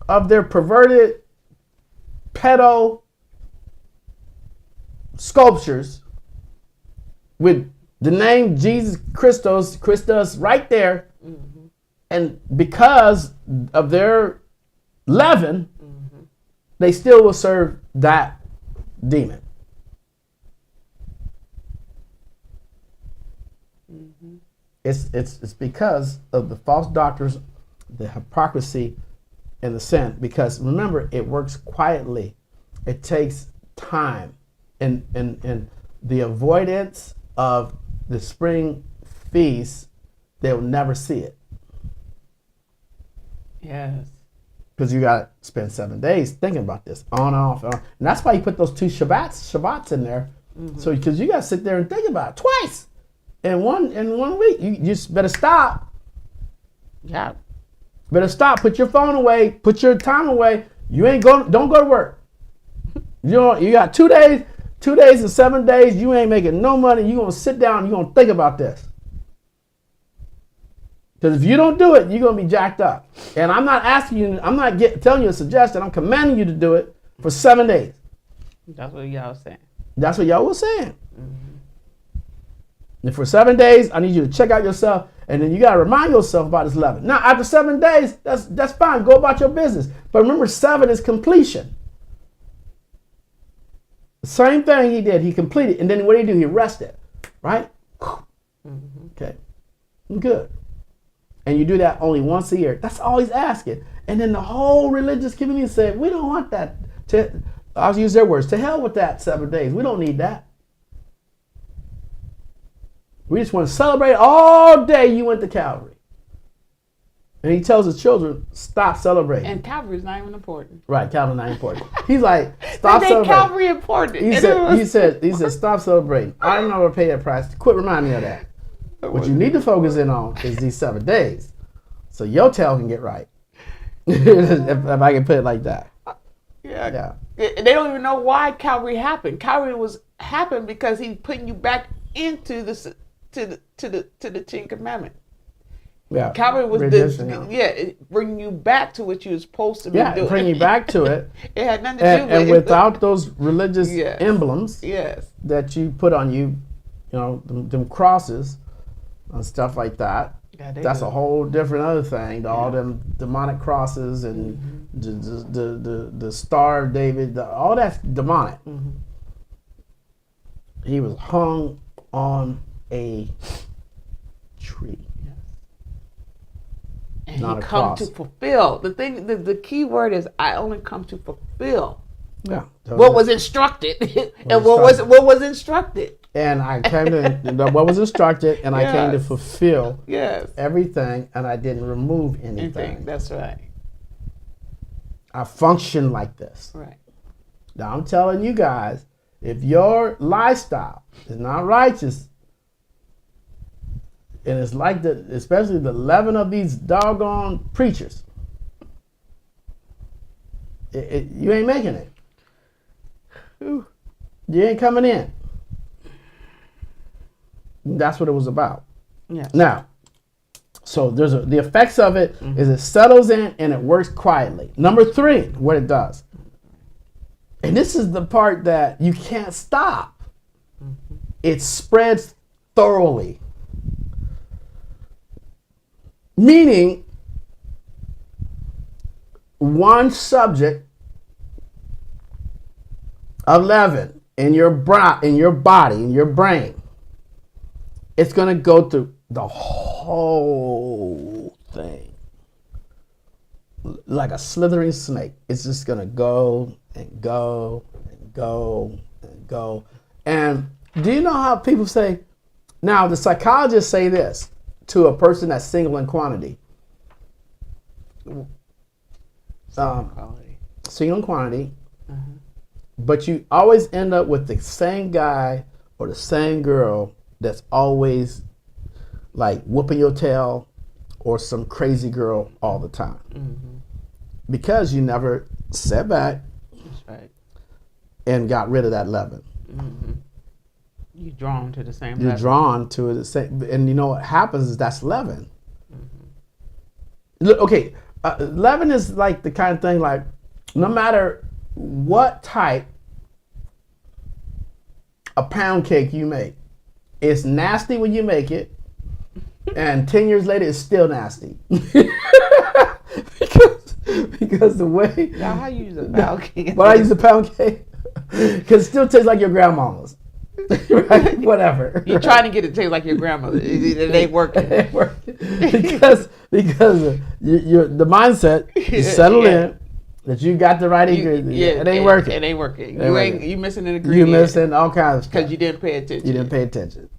of their perverted pedo sculptures with the name Jesus Christos right there. And because of their leaven, they still will serve that demon. It's because of the false doctrines, the hypocrisy, and the sin. Because remember, it works quietly. It takes time. And the avoidance of the spring feast, they'll never see it. Yes. Because you got to spend 7 days thinking about this, on and off. And that's why you put those 2 Shabbats in there. So because you got to sit there and think about it twice in one week. You just better stop. Yeah. Better stop. Put your phone away. Put your time away. Don't go to work. You got 2 days. 2 days and 7 days. You ain't making no money. You gonna sit down. And you gonna think about this. Because if you don't do it, you're going to be jacked up. And I'm not asking you, I'm not telling you a suggestion. I'm commanding you to do it for 7 days. That's what y'all saying. That's what y'all was saying. And for 7 days, I need you to check out yourself. And then you got to remind yourself about this leaven. Now, after 7 days, that's fine. Go about your business. But remember, 7 is completion. The same thing he did. He completed. And then what did he do? He rested. Right? Okay. Good. And you do that only once a year. That's all he's asking. And then the whole religious community said, we don't want that. I'll use their words. To hell with that 7 days. We don't need that. We just want to celebrate all day you went to Calvary. And he tells his children, stop celebrating. And Calvary's not even important. Right, Calvary's not important. He's like, stop celebrating. Calvary important. He said, stop celebrating. I don't know how to pay that price. Quit reminding me of that. What you need to focus in on is these 7 days. So your tail can get right. if I can put it like that. Yeah. They don't even know why Calvary happened. Calvary happened because he's putting you back into the Ten Commandments. Yeah. Calvary was bringing you back to what you were supposed to be doing. Yeah, bringing you back to it. It had nothing to do with it. And without those religious emblems that you put on you, them crosses and stuff like that. Yeah, that's a whole different other thing. All them demonic crosses and the Star of David, all that's demonic. He was hung on a tree. And he come to fulfill. The key word is I only come to fulfill. Yeah. What was instructed. And what was instructed. And I came to what was instructed, and I came to fulfill everything, and I didn't remove anything. That's right. I function like this. Right. Now I'm telling you guys, if your lifestyle is not righteous, and it's like especially the leaven of these doggone preachers, you ain't making it. You ain't coming in. That's what it was about. Yeah. Now, so there's the effects of it is it settles in and it works quietly. Number 3, what it does. And this is the part that you can't stop. It spreads thoroughly. Meaning, one subject of leaven in your body, in your brain, it's going to go through the whole thing. Like a slithering snake. It's just going to go and go and go and go. And do you know how people say, now the psychologists say this to a person that's single in quantity. Single in quantity. But you always end up with the same guy or the same girl that's always like whooping your tail, or some crazy girl all the time. Because you never sat back and got rid of that leaven. You're drawn to the same You're drawn to the same. And you know what happens is that's leaven. Look, okay, leaven is like the kind of thing like no matter what type of pound cake you make, it's nasty when you make it, and 10 years later it's still nasty. because the way. Now, how you use a pound cake? But I use a pound cake because it still tastes like your grandmama's. Right? Whatever. You're trying to get it to taste like your grandmother. It ain't working. It ain't working. because the mindset is settled in. That you got the right ingredients. It ain't working. It ain't working. You missing an You ingredient. missing all kinds of stuff. Because you didn't pay attention. You didn't pay attention.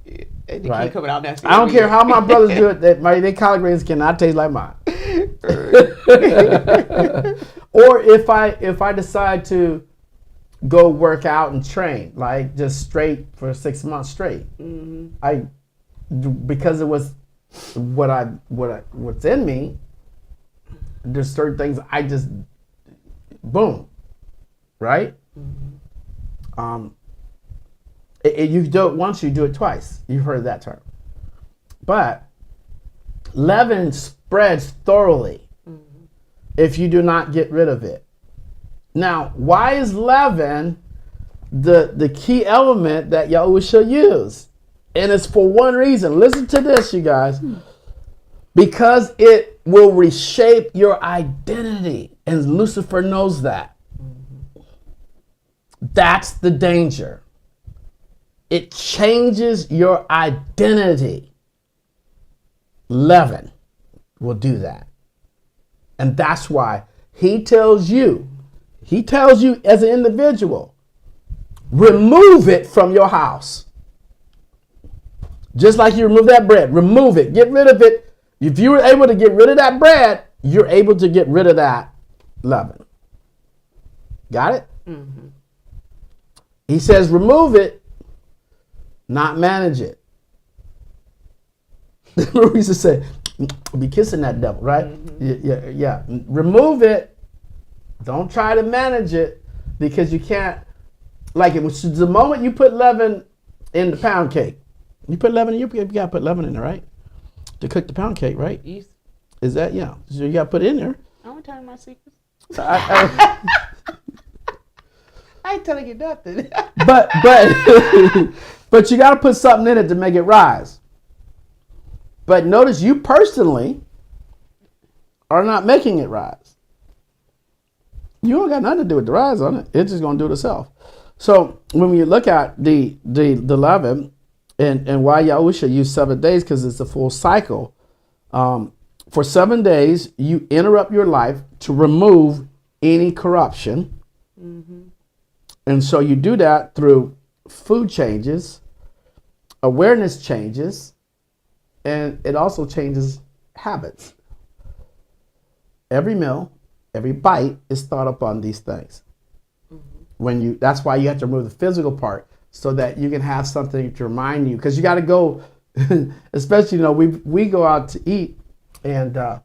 And you keep coming out nasty. I don't care how my brothers do it. Their collard greens cannot taste like mine. Or if I decide to go work out and train, like just straight for 6 months straight, because it was what's in me. There's certain things I just. Boom, right? You do it once, you do it twice. You've heard that term. But Leaven spreads thoroughly if you do not get rid of it. Now, why is leaven the key element that Yahusha used? And it's for one reason. Listen to this, you guys. Because it will reshape your identity. And Lucifer knows that. That's the danger. It changes your identity. Leaven will do that. And that's why he tells you as an individual, remove it from your house. Just like you remove that bread, remove it, get rid of it. If you were able to get rid of that bread, you're able to get rid of that leaven. Got it? Mm-hmm. He says, remove it, not manage it. We used to say, be kissing that devil, right? Mm-hmm. Yeah. Remove it. Don't try to manage it, because you can't. Like, it was the moment you put leaven in the pound cake. You put leaven in, you got to put leaven in there, right? To cook the pound cake, right? Yeast. Is that, yeah. So you got to put it in there. I don't tell you my secrets. I ain't telling you nothing. but you got to put something in it to make it rise. But notice you personally are not making it rise. You don't got nothing to do with the rise on it. It's just going to do it itself. So when we look at the leaven and why Yahusha used 7 days, because it's a full cycle. For 7 days, you interrupt your life to remove any corruption. Mm-hmm. And so you do that through food changes, awareness changes, and it also changes habits. Every meal, every bite is thought upon these things. Mm-hmm. That's why you have to remove the physical part, so that you can have something to remind you. Because you got to go, especially, we go out to eat, and the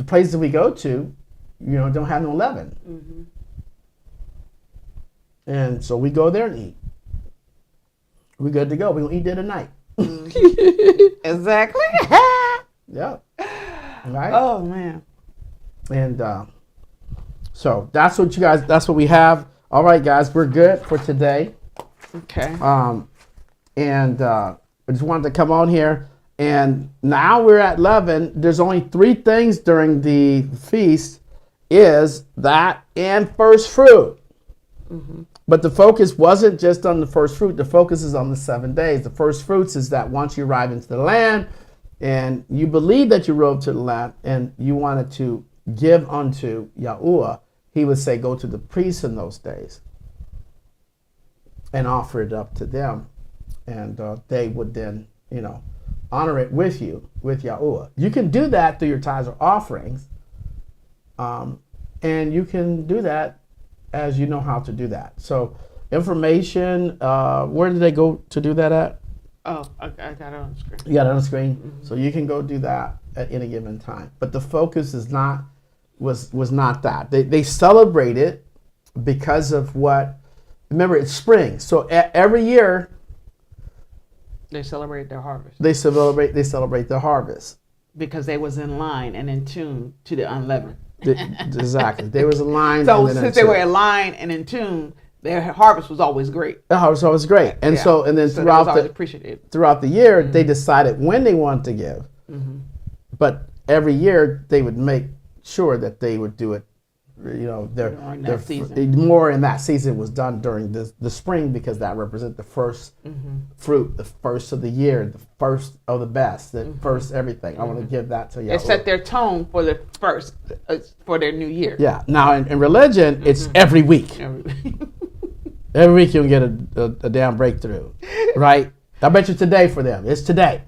places we go to, don't have no leaven. Mm-hmm. And so we go there and eat. We're good to go. We're going to eat there tonight. Exactly. Yeah. Right? Oh, man. And so that's what we have. All right, guys, we're good for today. Okay. And I just wanted to come on here. And now we're at leaven. There's only 3 things during the feast, is that and first fruit. Mm-hmm. But the focus wasn't just on the first fruit. The focus is on the 7 days. The first fruits is that once you arrive into the land and you believe that you rode to the land and you wanted to give unto Yahuah, he would say, go to the priests in those days and offer it up to them. And they would then, honor it with you, with Yahuah. You can do that through your tithes or offerings. And you can do that as you know how to do that. So information, where did they go to do that at? Oh, I got it on the screen. You got it on the screen? Mm-hmm. So you can go do that at any given time. But the focus was not that. They celebrate it because of remember, it's spring. So every year, they celebrate their harvest. They celebrate the harvest. Because they was in line and in tune to the unleavened. Exactly. There was a line. So since they were in line and in tune, their harvest was always great. The harvest was always great. And then throughout the year, mm-hmm. they decided when they wanted to give. Mm-hmm. But every year they would make sure that they would do it. More in that season was done during the spring, because that represents the first mm-hmm. fruit, the first of the year, the first of the best, the mm-hmm. first everything. Mm-hmm. I want to give that to you. It set their tone for the first, for their new year. Yeah. Now in religion, mm-hmm. it's every week. Every week you'll get a damn breakthrough, right? I bet you today for them. It's today.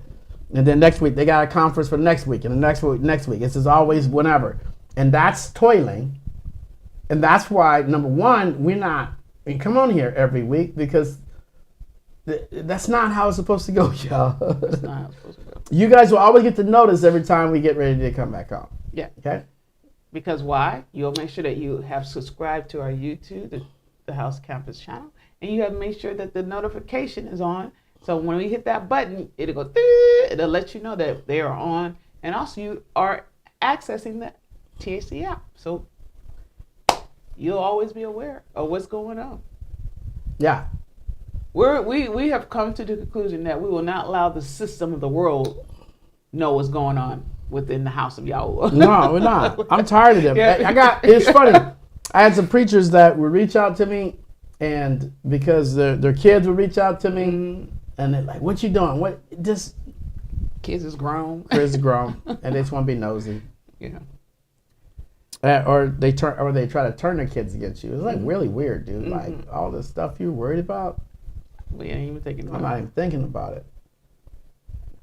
And then next week they got a conference for next week, and the next week. It's just always whenever. And that's toiling. And that's why, number one, we're not, come on here every week, because that's not how it's supposed to go, y'all. That's not how it's supposed to go. You guys will always get to notice every time we get ready to come back on. Yeah. Okay? Because why? You'll make sure that you have subscribed to our YouTube, the House Campus channel, and you have to make sure that the notification is on. So when we hit that button, it'll go, it'll let you know that they are on, And also you are accessing the THC app. So you'll always be aware of what's going on. Yeah. We have come to the conclusion that we will not allow the system of the world know what's going on within the house of Yahuah. No, we're not. I'm tired of them. Yeah. It's funny. I had some preachers that would reach out to me, and because their kids would reach out to me, and they're like, "What you doing? What just?" Kids is grown. Kids are grown, and they just want to be nosy. Yeah. Or they try to turn their kids against you. It's like really weird, dude. Like all this stuff you're worried about. We ain't even thinking about I'm not even thinking about it.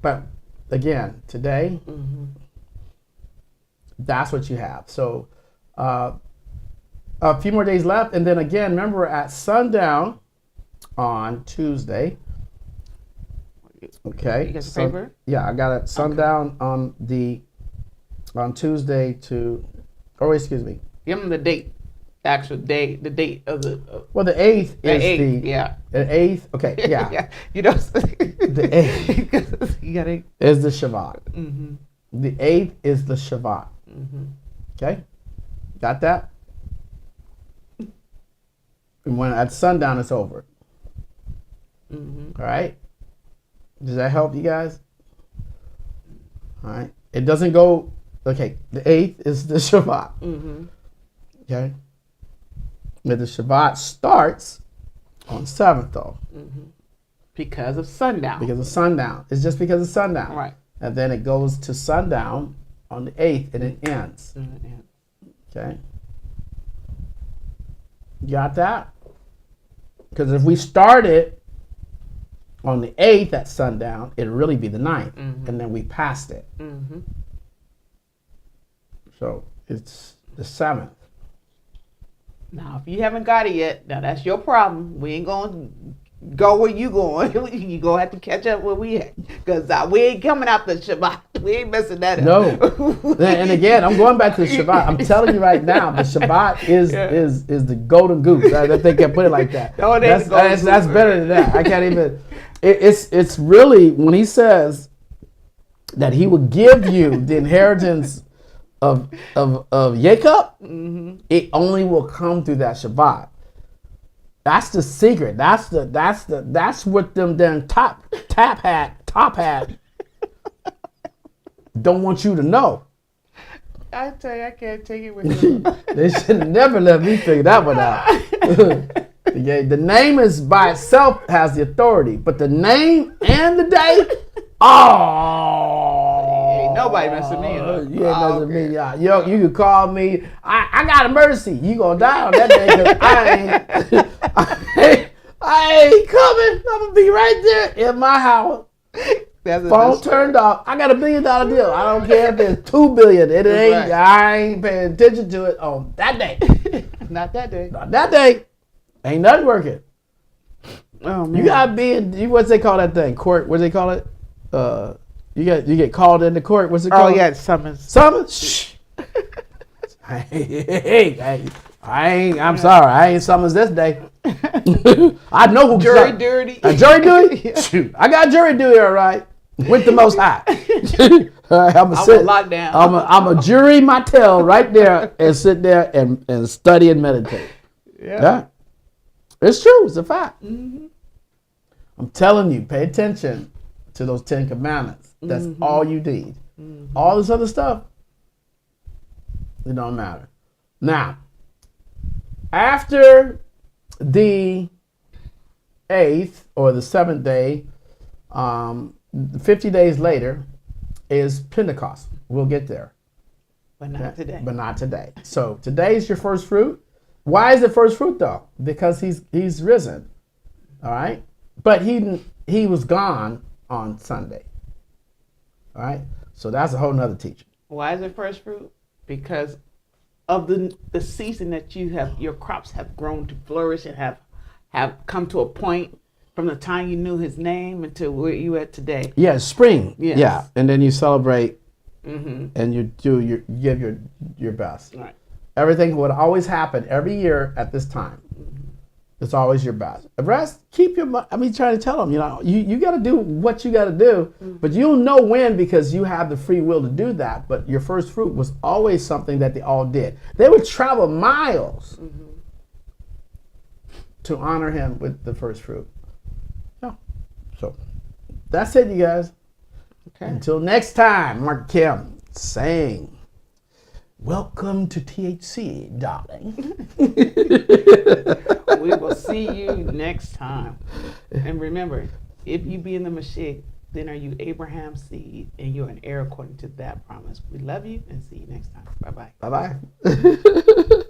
But again, today, that's what you have. So a few more days left, and then again, remember at sundown on Tuesday. Okay. You got the paper? Yeah, I got it. Sundown on Tuesday to. Oh, excuse me. Give them the date. The actual day, the date of the. Well, the 8th is 8th, the. yeah. The 8th. Okay. Yeah. Yeah. You know. The 8th you gotta. is the Shabbat. The 8th is the Shabbat. Okay. Got that? And when at sundown, it's over. All right. Does that help you guys? All right. It doesn't go. Okay. The 8th is the Shabbat. Okay. But the Shabbat starts on 7th, though. Because of sundown. Because of sundown. It's just because of sundown. Right. And then it goes to sundown on the 8th, and it ends. Okay. You got that? Because if we started on the 8th at sundown, it'd really be the 9th. And then we passed it. So it's the 7th. Now, if you haven't got it yet, now that's your problem. We ain't going to go where you going. You going to have to catch up where we at. Because we ain't coming out the Shabbat. We ain't messing that up. No. And again, I'm going back to the Shabbat. I'm telling you right now, the Shabbat is the golden goose. I think I put it like that. No, that's better than that. I can't even. It's really, when he says that he will give you the inheritance of Jacob, it only will come through that Shabbat. That's the secret. That's what them top hat don't want you to know. I tell you, I can't take it with you. They should have never let me figure that one out. The name is by itself has the authority, but the name and the day, Ain't nobody messing me up. You ain't messing me up. Yo, you can call me. I got a mercy. You gonna die on that day because I ain't coming. I'm gonna be right there in my house. Phone turned off. I got $1 billion deal. I don't care if there's $2 billion. It ain't. Right. I ain't paying attention to it on that day. Not that day. Not that day. Ain't nothing working. Oh man. You gotta be in. What's they call that thing? Court. What do they call it? You get called into court. What's it called? Oh yeah, summons. Summons. Shh. I'm sorry. I ain't summons this day. I know who jury duty. Jury duty. Yeah. Shoot, I got jury duty all right. With the Most High. I'm a lockdown. I'm a jury my tail right there and sit there and study and meditate. Yeah. It's true. It's a fact. I'm telling you, pay attention to those 10 commandments. That's all you need. All this other stuff, it don't matter. Now, after the 8th or the 7th day, 50 days later is Pentecost. We'll get there. But not today. But not today. So today is your first fruit. Why is it first fruit though? Because he's risen. All right? But he was gone on Sunday. All right? So that's a whole nother teaching. Why is it first fruit? Because of the season that your crops have grown to flourish and have come to a point from the time you knew his name until where you at today. Yeah, spring. Yes. Yeah, and then you celebrate and you give your best. Right. Everything would always happen every year at this time. It's always your best. The rest, keep your money. I mean, trying to tell them, you got to do what you got to do, but you'll know when because you have the free will to do that. But your first fruit was always something that they all did. They would travel miles to honor him with the first fruit. Yeah. So that's it, you guys. Okay. Until next time, Mark Kim saying, welcome to THC, darling. We will see you next time. And remember, if you be in the Mashiach, then are you Abraham's seed, and you're an heir according to that promise. We love you and see you next time. Bye-bye. Bye-bye.